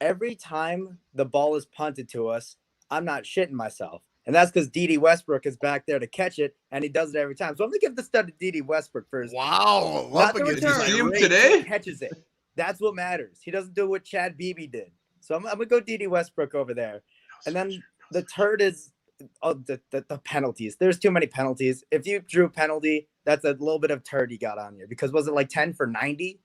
every time the ball is punted to us, I'm not shitting myself. And that's because D.D. Westbrook is back there to catch it, and he does it every time. So I'm going to give the stud to D.D. Westbrook for his not the Did you see him return. today? He catches it. That's what matters. He doesn't do what Chad Beebe did. So I'm going to go D.D. Westbrook over there. And then the turd is the penalties. There's too many penalties. If you drew a penalty, that's a little bit of turd you got on you. Because was it like 10 for 90?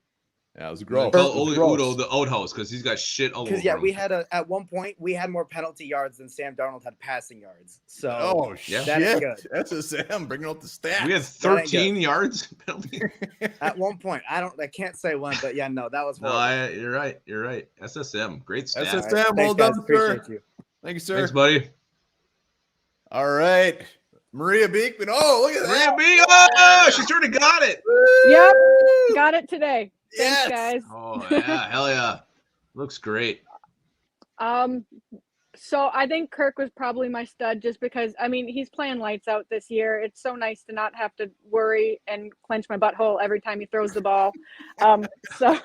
Yeah, it was gross. Only Udo the outhouse because he's got shit all over. Because him. we had at one point we had more penalty yards than Sam Darnold had passing yards. So shit, that's SSM bringing out the stats. We had 13 yards penalty. At one point, I can't say when, but yeah, no, that was horrible. No, you're right. SSM, great stats. SSM, well done, sir. You. Thank you, sir. Thanks, buddy. All right, Maria Beekman. Oh, look at that. Maria Beekman. Oh, she sort of got it. Yep, got it today. Thanks, guys. Oh yeah, hell yeah, looks great. So I think Kirk was probably my stud just because, I mean, he's playing lights out this year. It's so nice to not have to worry and clench my butthole every time he throws the ball. So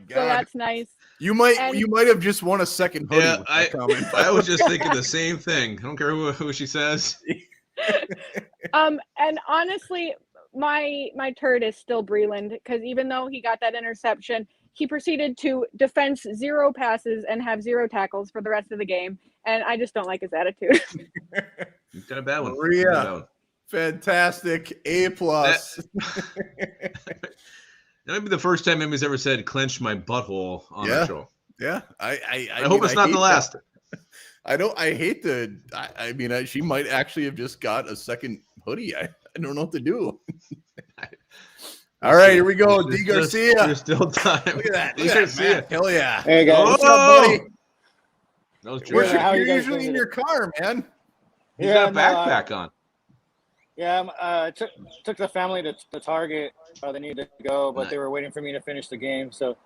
that's nice. You might have just won a second hoodie. Yeah, with that comment. I was just thinking the same thing. I don't care who she says. And honestly, my turd is still Breland, because even though he got that interception, he proceeded to defense 0 passes and have 0 tackles for the rest of the game. And I just don't like his attitude. He's got a bad one. Maria, fantastic. A+. That might be the first time anybody's ever said "clench my butthole" on the show. Yeah, I hope it's not the last. I hate the. I mean, she might actually have just got a second hoodie. I don't know what to do. All right, here we go. D. Garcia. There's still time. Look at that. D. Garcia. Hell yeah. Hey, guys. What's up, buddy? That was You're How you guys usually in your car, man. He's got a backpack on. Yeah, took the family to Target. They needed to go, but they were waiting for me to finish the game. So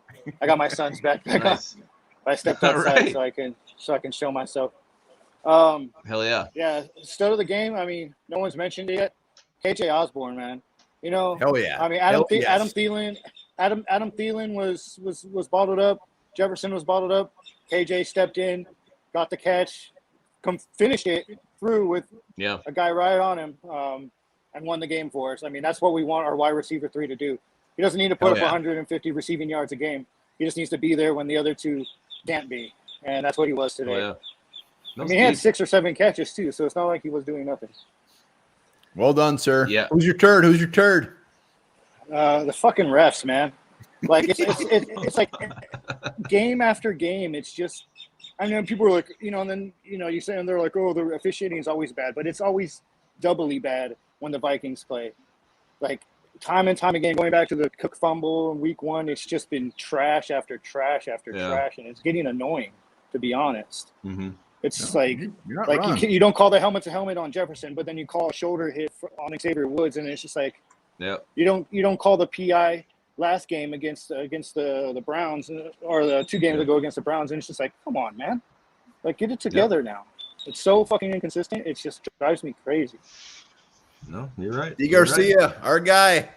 I got my son's backpack Nice. on. I stepped outside Right. so I can show myself. Hell yeah. Yeah, start of the game. I mean, no one's mentioned it yet. KJ Osborne, man. You know, Hell yeah. I mean, Hell yes. Adam Thielen was bottled up. Jefferson was bottled up. KJ stepped in, got the catch, finished it through with a guy right on him, and won the game for us. I mean, that's what we want our wide receiver 3 to do. He doesn't need to put up 150 receiving yards a game. He just needs to be there when the other two can't be, and that's what he was today. Yeah. I mean, he had 6 or 7 catches too, so it's not like he was doing nothing. Well done, sir. Yeah. Who's your turd? The fucking refs, man. Like it's like game after game. It's just, I mean, people are like, you know, and then you say, and they're like, oh, the officiating is always bad, but it's always doubly bad when the Vikings play. Like time and time again, going back to the Cook fumble in week 1, it's just been trash after trash after trash, and it's getting annoying, to be honest. Mm-hmm. It's you're not wrong. you don't call the helmet to helmet on Jefferson, but then you call a shoulder hit on Xavier Woods, and it's just like, you don't call the PI last game against the Browns, or the 2 games ago against the Browns, and it's just like, come on, man, like get it together now. It's so fucking inconsistent. It just drives me crazy. No, you're right. D. Garcia, our guy,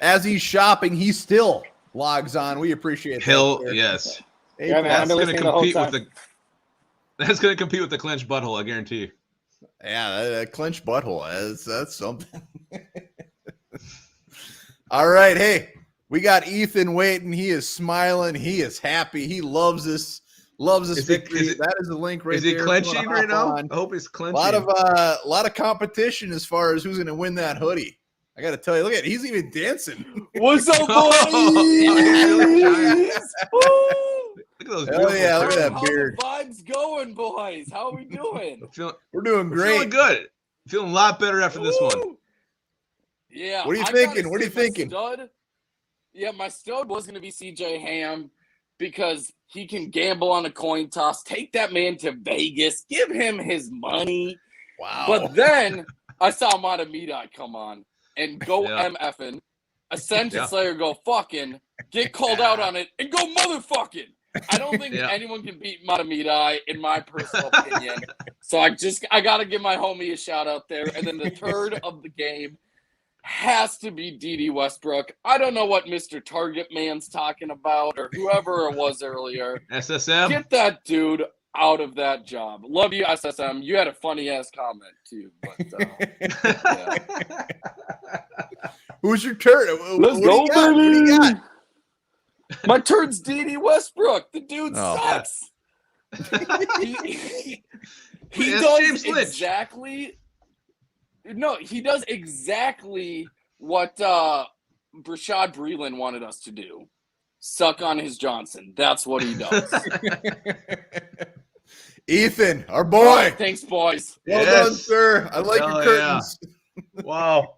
as he's shopping, he still logs on. We appreciate that. Yes. Hey, Yeah, man, That's I've been going to listening the whole compete time. with that's going to compete with the clenched butthole, I guarantee you. Yeah, that clenched butthole. That's something. All right, hey, we got Ethan waiting. He is smiling. He is happy. He loves this. Victory. That is the link right there. Is he clenching right now? I hope he's clenching. A lot of competition as far as who's going to win that hoodie. I got to tell you, look at, he's even dancing. What's up, boys? Look at those. Hell yeah, look at that How beard. the vibes going, boys? How are we doing? We're doing great. Feeling good. Feeling a lot better after this one. Yeah. What are you I thinking? gotta What are you say, thinking? My stud was going to be CJ Ham because he can gamble on a coin toss. Take that man to Vegas. Give him his money. Wow. But then I saw Matamida come on and go MFing. Ascension Slayer go fucking. Get called out on it and go motherfucking. I don't think anyone can beat Matamida in my personal opinion. So I got to give my homie a shout out there. And then the third of the game has to be D.D. Westbrook. I don't know what Mr. Target Man's talking about or whoever it was earlier. SSM? Get that dude out of that job. Love you, SSM. You had a funny-ass comment, too. But, Who's your turd? Let's go, baby. What do you got? My turd's D.D. Westbrook. The dude sucks. He does exactly... No, he does exactly what Brashad Breeland wanted us to do. Suck on his Johnson. That's what he does. Ethan, our boy. Thanks, boys. Well done, sir. I like your curtains. Wow.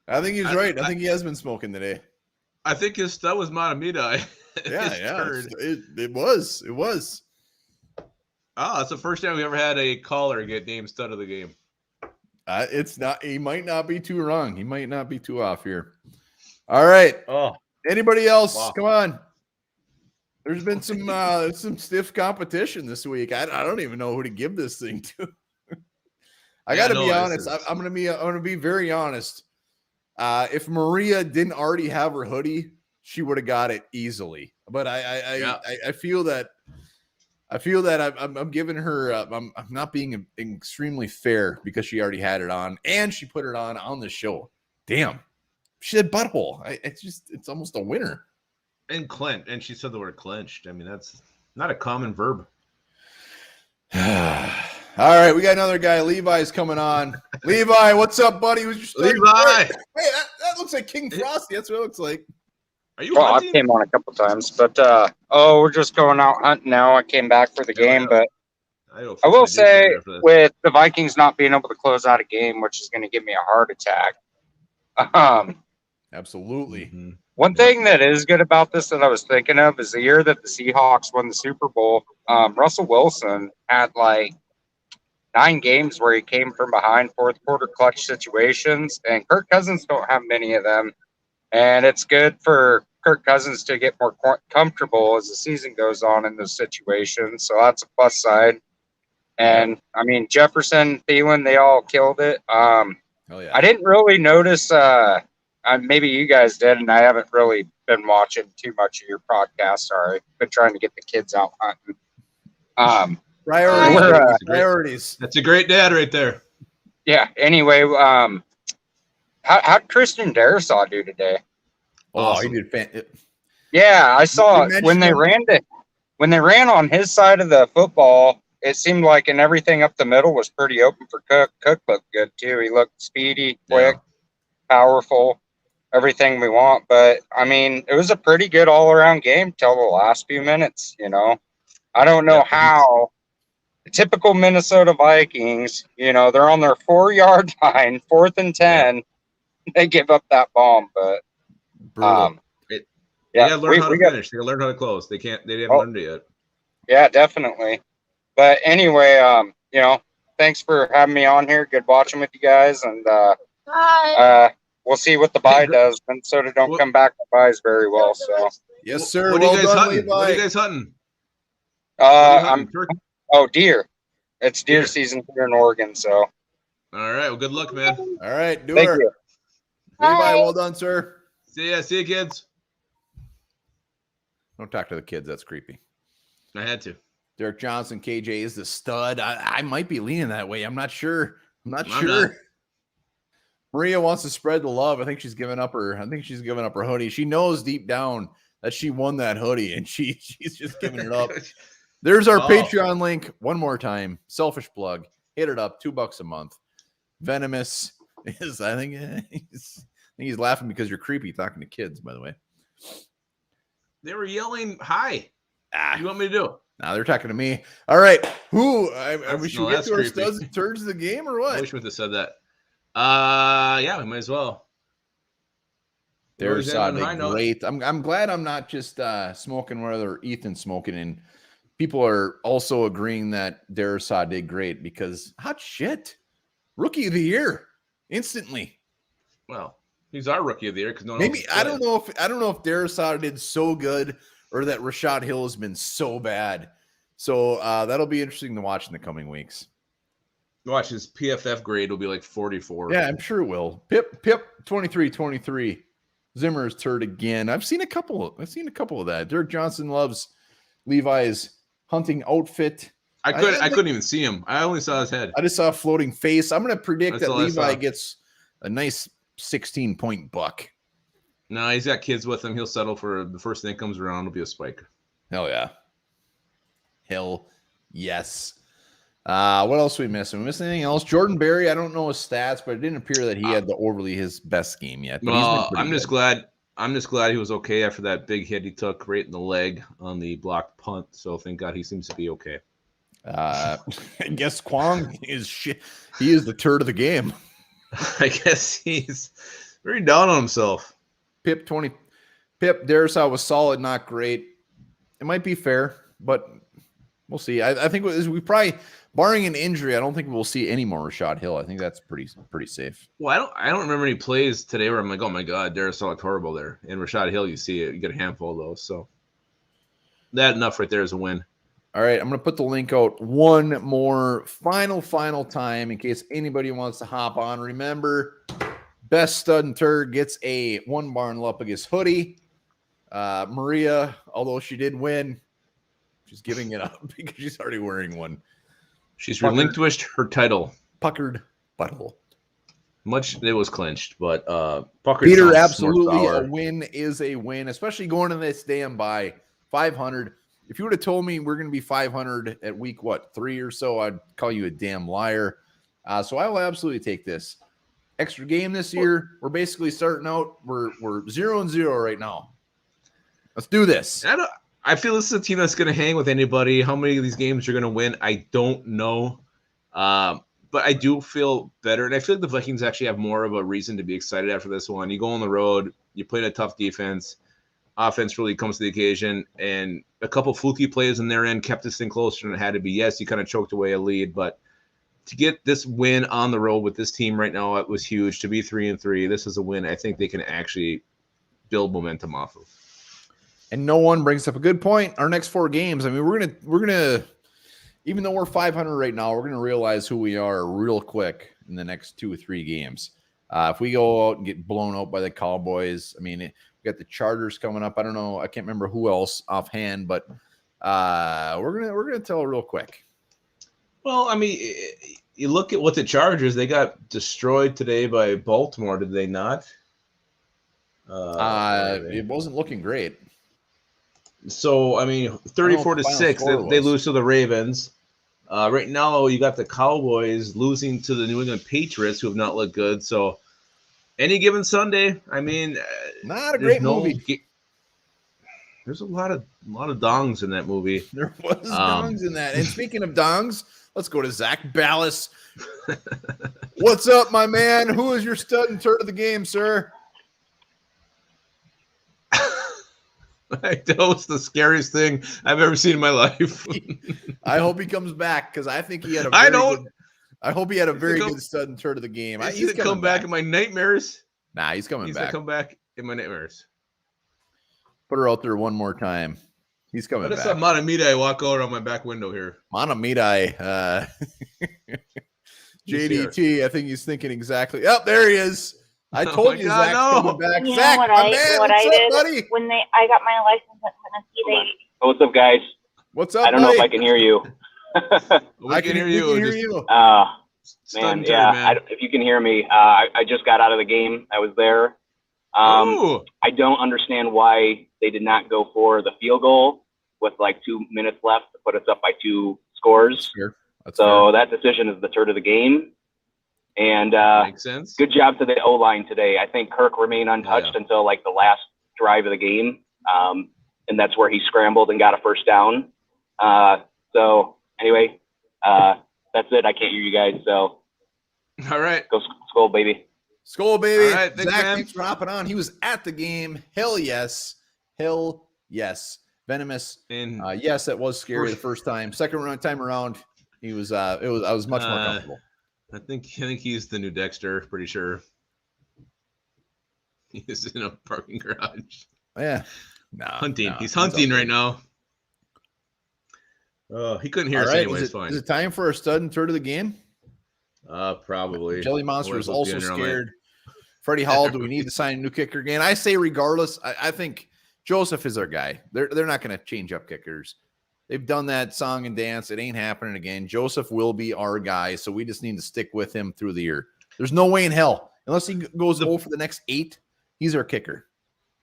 I think he's right. I think he has been smoking today. I think that was Matamida. It was. Oh, that's the first time we ever had a caller get named stud of the game. It's not. He might not be too wrong. He might not be too off here. All right. Oh, anybody else? Wow. Come on. There's been some stiff competition this week. I don't even know who to give this thing to. I got to be honest. I'm gonna be very honest. If Maria didn't already have her hoodie, she would have got it easily. But I feel that. I'm giving her. I'm not being extremely fair because she already had it on and she put it on the show. Damn, she said butthole. It's almost a winner. And clenched, and she said the word clenched. I mean, that's not a common verb. All right, we got another guy. Levi's coming on. Levi, what's up, buddy? Who's your Levi? Hey, that looks like King Frosty. That's what it looks like. Are you Well, hunting? I came on a couple times, but we're just going out hunting now. I came back for the game, but I will say with the Vikings not being able to close out a game, which is going to give me a heart attack. Absolutely. Mm-hmm. One thing that is good about this that I was thinking of is the year that the Seahawks won the Super Bowl. Russell Wilson had 9 games where he came from behind fourth quarter clutch situations, and Kirk Cousins don't have many of them. And it's good for Kirk Cousins to get more comfortable as the season goes on in those situations. So that's a plus side. And I mean, Jefferson, Thielen, they all killed it. Oh yeah. I didn't really notice. Maybe you guys did, and I haven't really been watching too much of your podcast. Sorry, been trying to get the kids out hunting. Priorities. That's a great dad right there. Yeah. Anyway, how'd Christian Darrisaw do today? Awesome. He did. Yeah, I saw when they ran on his side of the football. It seemed like and everything up the middle was pretty open for Cook. Cook looked good too. He looked speedy, quick, powerful, everything we want. But I mean, it was a pretty good all-around game till the last few minutes. You know, I don't know how the typical Minnesota Vikings. You know, they're on their 4-yard line, 4th and 10. They give up that bomb, but they gotta learn how to finish. They gotta learn how to close. They can't. They haven't learned it yet. Yeah, definitely. But anyway, you know, thanks for having me on here. Good watching with you guys, and we'll see what the bye does. Minnesota don't come back with buys very well, so yes, sir. What are you guys hunting? What are you guys hunting? Deer. It's deer season here in Oregon, so. All right. Well, good luck, man. All right, Thank you. Levi, well done, sir. See ya, kids. Don't talk to the kids. That's creepy. I had to. Derek Johnson, KJ is the stud. I might be leaning that way. I'm not sure. Maria wants to spread the love. I think she's giving up her hoodie. She knows deep down that she won that hoodie, and she's just giving it up. There's our Patreon link one more time. Selfish plug. Hit it up. $2 a month. Venomous is, I think he's laughing because you're creepy talking to kids, by the way. They were yelling hi. What do you want me to do? Now they're talking to me. All right. Who? We should get to our studs and turds of the game or what? I wish we would have said that. Yeah, we might as well. There's great. I'm glad I'm not just smoking whether Ethan's smoking, and people are also agreeing that Darrisaw did great because hot shit. Rookie of the year instantly. Well, he's our rookie of the year because I don't know if Darrisaw did so good or that Rashad Hill has been so bad. So that'll be interesting to watch in the coming weeks. Watch his PFF grade will be like 44. Yeah, I'm sure it will. Pip 23-23. Zimmer's turd again. I've seen a couple of that. Derek Johnson loves Levi's hunting outfit. I couldn't even see him. I only saw his head. I just saw a floating face. I'm going to predict that Levi gets a nice 16-point buck. No, he's got kids with him. He'll settle for the first thing that comes around. It'll be a spike. Hell yeah. Hell yes. What else are we missing? We missing anything else? Jordan Berry, I don't know his stats, but it didn't appear that he had his best game yet. But I'm just glad he was okay after that big hit he took right in the leg on the blocked punt. So thank God he seems to be okay. I guess Kwong is shit. He is the turd of the game. I guess he's very down on himself. Pip Darrisaw was solid, not great. It might be fair, but we'll see. I think we probably, barring an injury, I don't think we'll see any more Rashad Hill. I think that's pretty safe. Well, I don't remember any plays today where I'm like, oh my God, Darrisaw looked horrible there. And Rashad Hill, you see it, you get a handful of those. So that enough right there is a win. All right, I'm going to put the link out one more final time in case anybody wants to hop on. Remember, best stud and turd gets a Onebar Lupagus hoodie. Maria, although she did win, she's giving it up because she's already wearing one. She's relinquished her title. Puckered butthole. Much it was clinched, but puckered. Peter, absolutely a win is a win, especially going to this damn bye 500. If you would have told me we're going to be 500 at week 3 or so, I'd call you a damn liar. So I will absolutely take this extra game this year. We're basically starting out. We're 0-0 right now. Let's do this. I feel this is a team that's going to hang with anybody. How many of these games you're going to win, I don't know. But I do feel better. And I feel like the Vikings actually have more of a reason to be excited after this one. You go on the road, you play a tough defense. Offense really comes to the occasion. And a couple fluky plays in their end kept this thing closer than it had to be. Yes, you kind of choked away a lead, but to get this win on the road with this team right now, it was huge. To be 3-3, this is a win I think they can actually build momentum off of. And no one brings up a good point. Our next 4 games, I mean, we're gonna even though we're 500 right now, we're gonna realize who we are real quick in the next 2 or 3 games. If we go out and get blown out by the Cowboys, I mean, we got the Chargers coming up. I don't know, I can't remember who else offhand, but we're gonna tell real quick. Well, I mean, you look at what the Chargers, they got destroyed today by Baltimore, did they not? It wasn't looking great. So, I mean, 34-6, they lose to the Ravens. Right now, you got the Cowboys losing to the New England Patriots, who have not looked good. So, any given Sunday, I mean, not a great movie. There's a lot of dongs in that movie. There was dongs in that. And speaking of dongs, let's go to Zach Ballas. What's up, my man? Who is your stud and turd of the game, sir? That was the scariest thing I've ever seen in my life. I hope he comes back because I think he had a I hope he had a very good stud and turd of the game. He's going to come back in my nightmares. Nah, he's coming back. He's going to come back in my nightmares. Put her out there one more time. He's coming back. I saw Manamidai walk out on my back window here. Manamidai. JDT, I think he's thinking exactly. Oh, there he is. I told you Zach's coming back. You Zach, know what I did buddy? When I got my license at Tennessee, What's up, guys? What's up, I don't know if I can hear you. I can hear you. Man, yeah. If you can hear me, I just got out of the game. I was there. I don't understand why they did not go for the field goal with like 2 minutes left to put us up by 2 scores. That's fair. That decision is the turd of the game. And makes sense. Good job to the O-line today. I think Kirk remained untouched until like the last drive of the game. And that's where he scrambled and got a first down. So anyway, that's it. I can't hear you guys. So all right. Go SKOL, baby. SKOL, baby. All right, thanks for hopping on. He was at the game. Hell yes. Venomous. And yes, that was scary the first time. Second time around, I was much more comfortable. I think he's the new Dexter, pretty sure. He's in a parking garage. Yeah. Hunting. He's hunting right now. He couldn't hear us anyway. It's fine. Is it time for a stud and turd of the game? Probably. Jelly Monster is also scared. Freddie Hall, do we need to sign a new kicker again? I say regardless, I think Joseph is our guy. They're not going to change up kickers. They've done that song and dance. It ain't happening again. Joseph will be our guy, so we just need to stick with him through the year. There's no way in hell. Unless he goes 0 for the next 8, he's our kicker.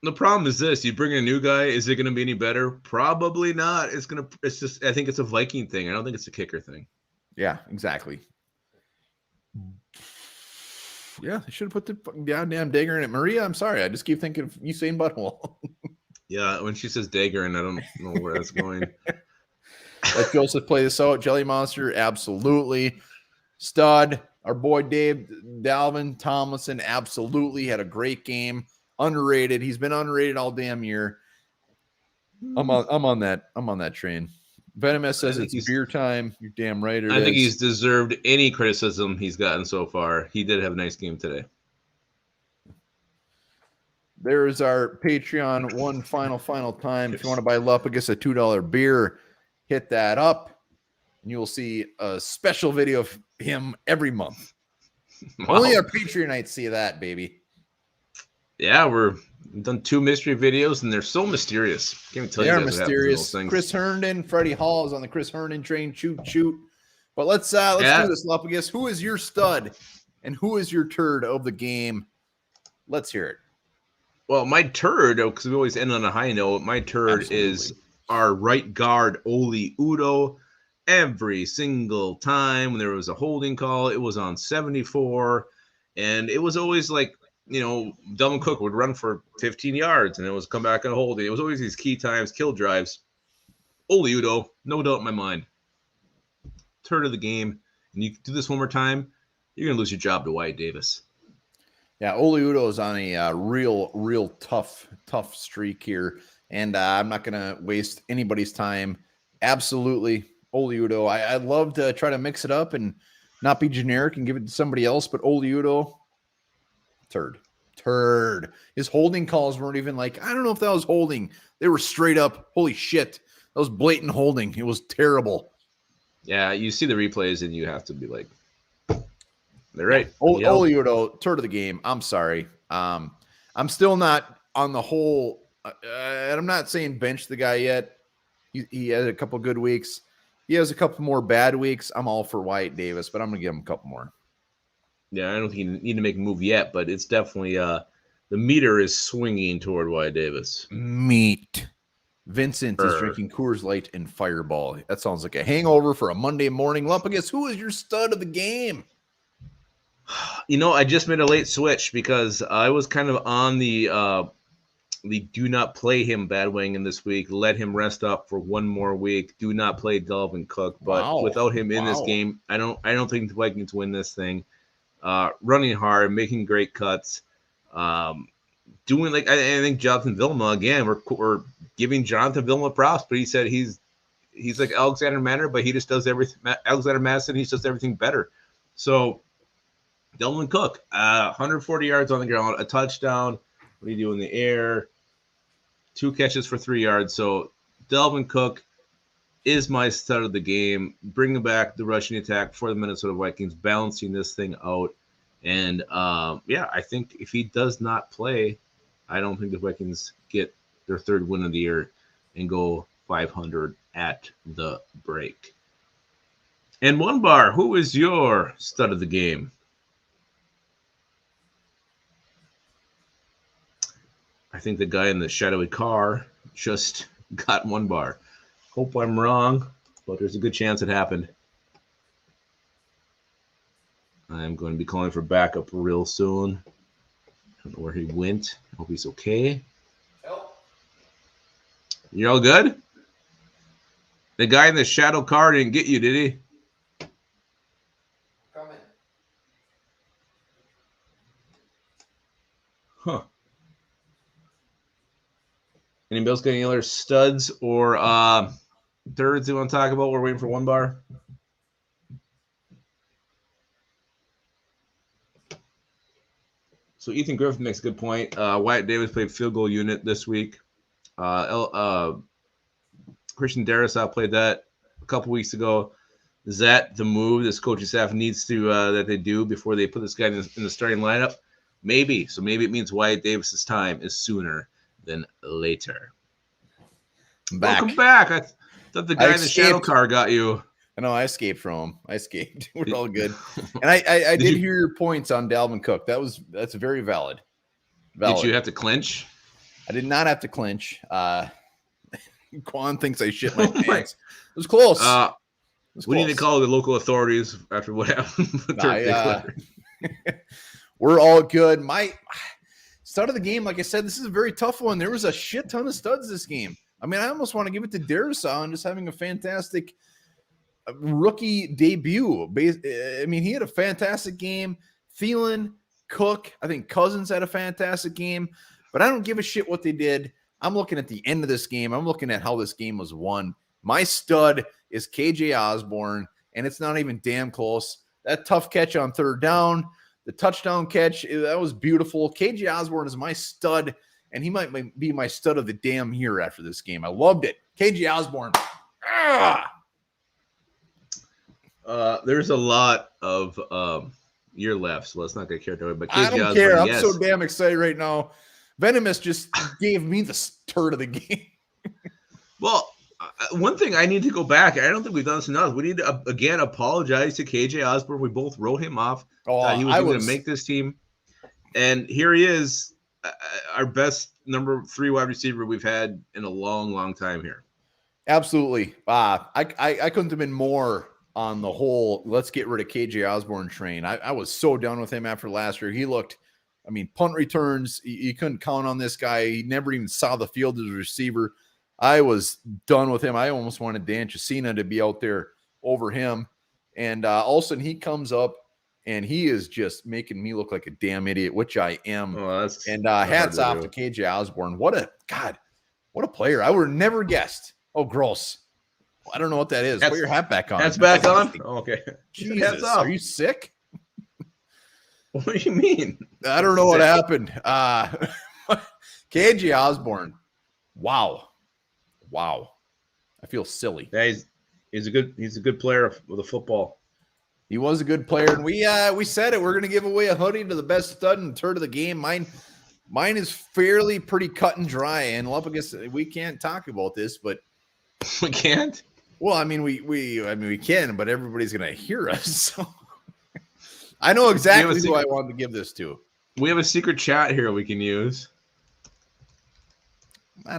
The problem is this: you bring in a new guy, is it going to be any better? Probably not. It's just. I think it's a Viking thing. I don't think it's a kicker thing. Yeah, exactly. Yeah, they should have put the goddamn dagger in it. Maria, I'm sorry. I just keep thinking of Usain Butthole. Yeah, when she says dagger, and I don't know where that's going. Let Joseph play this out. Jelly Monster, absolutely. Stud, our boy Dave Dalvin Tomlinson, absolutely had a great game. Underrated. He's been underrated all damn year. I'm on that train. Venomous says it's beer time. You're damn right. I think he's deserved any criticism he's gotten so far. He did have a nice game today. There's our Patreon one final time. If you want to buy Lupagus a $2 beer, hit that up, and you will see a special video of him every month. Wow. Only our Patreonites see that, baby. Yeah, we've done 2 mystery videos, and they're so mysterious. Can't even tell you. They are mysterious. Chris Herndon, Freddie Hall is on the Chris Herndon train. Shoot. But let's do this, Lupagus. Who is your stud, and who is your turd of the game? Let's hear it. Well, my turd, because we always end on a high note, my turd is our right guard, Oli Udo. Every single time when there was a holding call, it was on 74. And it was always like, Delvin Cook would run for 15 yards and it was come back on holding. It was always these key times, kill drives. Oli Udo, no doubt in my mind. Turd of the game. And you do this one more time, you're going to lose your job to Wyatt Davis. Yeah, Oli Udo is on a real tough streak here, and I'm not going to waste anybody's time. Absolutely, Oli Udo. I'd love to try to mix it up and not be generic and give it to somebody else, but Oliudo, turd. His holding calls weren't even like, I don't know if that was holding. They were straight up, holy shit. That was blatant holding. It was terrible. Yeah, you see the replays and you have to be like, they're right. Oliudo, turd of the game. I'm sorry. I'm still not on the whole. I'm not saying bench the guy yet. He had a couple good weeks. He has a couple more bad weeks. I'm all for Wyatt Davis, but I'm going to give him a couple more. Yeah, I don't think you need to make a move yet, but it's definitely the meter is swinging toward Wyatt Davis. Meat. Vincent is drinking Coors Light and Fireball. That sounds like a hangover for a Monday morning. Lupagus, who is your stud of the game? You know, I just made a late switch because I was kind of on the do not play him bandwagon this week. Let him rest up for one more week. Do not play Dalvin Cook. But without him in this game, I don't think the Vikings win this thing. Running hard, making great cuts, doing like I think Jonathan Vilma again. We're giving Jonathan Vilma props, but he said he's like Alexander Manor, but he just does everything. Alexander Madison, he does everything better. So Dalvin Cook, 140 yards on the ground, a touchdown. What do you do in the air? 2 catches for 3 yards. So Dalvin Cook is my stud of the game, bringing back the rushing attack for the Minnesota Vikings, balancing this thing out. And, I think if he does not play, I don't think the Vikings get their 3rd win of the year and go 500 at the break. And Onebar, who is your stud of the game? I think the guy in the shadowy car just got Onebar. Hope I'm wrong, but there's a good chance it happened. I'm going to be calling for backup real soon. I don't know where he went. I hope he's okay. Help. You all good? The guy in the shadow car didn't get you, did he? Coming. Huh. Anybody else got any other studs or thirds you want to talk about? We're waiting for Onebar. So Ethan Griffin makes a good point. Wyatt Davis played field goal unit this week. Christian Darrisaw played that a couple weeks ago. Is that the move this coaching staff needs to that they do before they put this guy in the starting lineup? Maybe. So maybe it means Wyatt Davis's time is sooner than later. Welcome back. I thought the guy in the shadow car got you. I know I escaped from him. I escaped. We're all good. And I did hear your points on Dalvin Cook. That's very valid. Did you have to clinch? I did not have to clinch. Quan thinks I shit my pants. It was close. We need to call the local authorities after what happened. We're all good. My stud of the game, like I said, this is a very tough one. There was a shit ton of studs this game. I mean, I almost want to give it to Darrisaw and just having a fantastic rookie debut. I mean, he had a fantastic game. Thielen, Cook, I think Cousins had a fantastic game, but I don't give a shit what they did. I'm looking at the end of this game. I'm looking at how this game was won. My stud is KJ Osborne, and it's not even damn close. That tough catch on 3rd down, the touchdown catch, that was beautiful. KJ Osborne is my stud, and he might be my stud of the damn year after this game. I loved it. KJ Osborne. There's a lot of year left, so let's not get carried away. But KJ I don't Osborne, care. I'm yes. so damn excited right now. Venomous just gave me the turd of the game. Well, one thing I need to go back. I don't think we've done this enough. We need to again apologize to KJ Osborne. We both wrote him off. He was going to make this team, and here he is, our best number 3 wide receiver we've had in a long, long time here. Absolutely. I couldn't have been more on the whole let's get rid of KJ Osborne train. I was so done with him after last year. He looked, I mean, punt returns, you couldn't count on this guy. He never even saw the field as a receiver. I was done with him. I almost wanted Dan Chesina to be out there over him. And all of a sudden he comes up and he is just making me look like a damn idiot, which I am. And hats off to KJ Osborne. What a player. I would have never guessed. Oh, gross. I don't know what that is. Put your hat back on. Hat's back on? Oh, okay. Jesus, are you sick? What do you mean? I don't know what happened. KJ Osborne. Wow. I feel silly. Yeah, he's a good player with the football. He was a good player, and we said it. We're gonna give away a hoodie to the best stud and turd of the game. Mine is fairly pretty cut and dry. And Lupagus, we can't talk about this, but we can't. Well, I mean, we can, but everybody's gonna hear us. So I know exactly who I wanted to give this to. We have a secret chat here we can use. I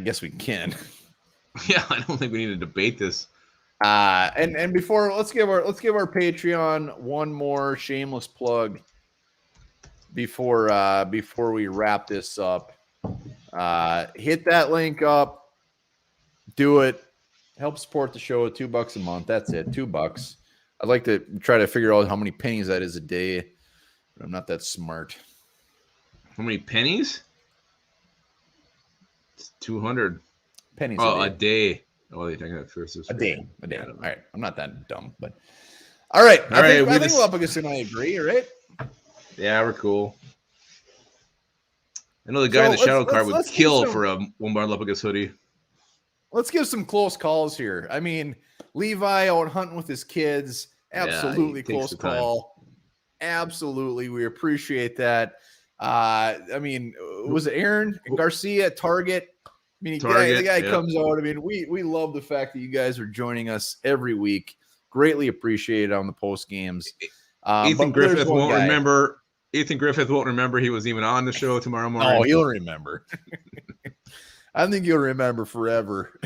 guess we can. Yeah, I don't think we need to debate this. And before let's give our Patreon one more shameless plug before we wrap this up. Hit that link up. Do it. Help support the show at $2 a month. That's it. $2. I'd like to try to figure out how many pennies that is a day, but I'm not that smart. How many pennies? It's 200 pennies. A day. Oh, they're talking about first. A day. All right. I'm not that dumb, but all right. I think Lupagus and I agree, right? Yeah, we're cool. I know the guy in the shadow card would kill for a Onebar Lupagus hoodie. Let's give some close calls here. I mean, Levi out hunting with his kids. Absolutely close call. Absolutely. We appreciate that. I mean, was it Aaron Garcia at Target? I mean, the guy comes out. I mean, we love the fact that you guys are joining us every week. Greatly appreciate it on the post games. Ethan Griffith won't remember. Ethan Griffith won't remember he was even on the show tomorrow morning. Oh, he'll remember. I think you'll remember forever.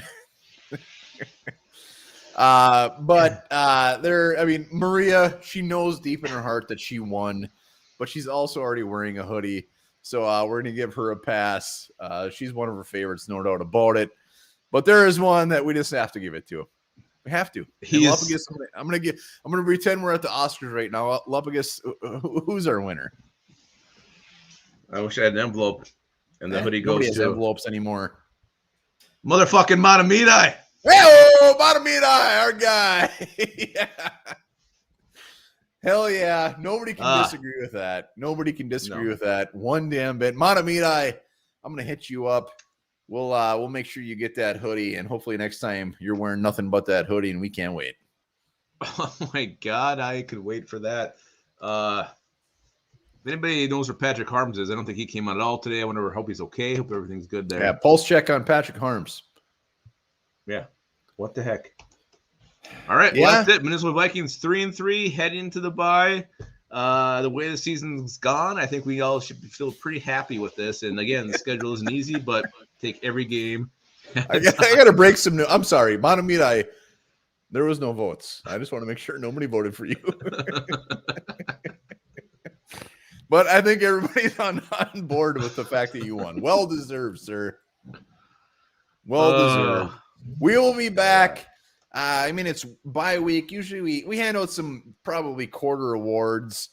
Maria, she knows deep in her heart that she won, but she's also already wearing a hoodie. So we're going to give her a pass. She's one of her favorites, no doubt about it. But there is one that we just have to give it to. We have to. I'm going to pretend we're at the Oscars right now. Lupagus, who's our winner? I wish I had an envelope. And the hoodie goes to envelopes anymore. Motherfucking Matamidai. Hey, Matamidai, our guy. Yeah. Hell yeah. Nobody can disagree with that. Nobody can disagree with that. One damn bit. Matamidai, I'm gonna hit you up. We'll make sure you get that hoodie, and hopefully next time you're wearing nothing but that hoodie, and we can't wait. Oh my god, I could wait for that. If anybody knows where Patrick Harms is, I don't think he came out at all today. I hope he's okay. Hope everything's good there. Yeah, pulse check on Patrick Harms. Yeah. What the heck? All right, well, that's it. Minnesota Vikings 3-3 heading into the bye. The way the season's gone, I think we all should feel pretty happy with this. And again, the schedule isn't easy, but take every game. I got to break some news. I'm sorry, Matamidai. There was no votes. I just want to make sure nobody voted for you. But I think everybody's on board with the fact that you won. Well deserved, sir. Well deserved. We will be back. It's bye week. Usually we hand out some probably quarter awards.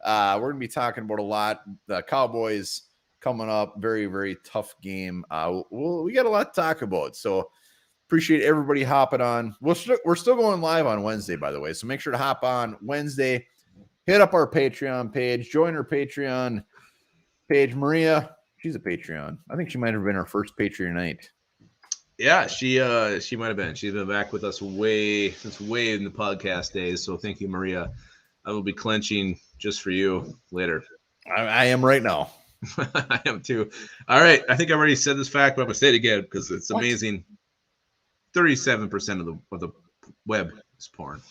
We're going to be talking about a lot. The Cowboys coming up. Very, very tough game. We got a lot to talk about. So appreciate everybody hopping on. We're still going live on Wednesday, by the way. So make sure to hop on Wednesday. Hit up our Patreon page. Join our Patreon page. Maria, she's a Patreon. I think she might have been our first Patreon night. Yeah, she might have been. She's been back with us way in the podcast days. So thank you, Maria. I will be clenching just for you later. I am right now. I am too. All right. I think I already said this fact, but I'm gonna say it again because it's amazing. 37% of the web is porn.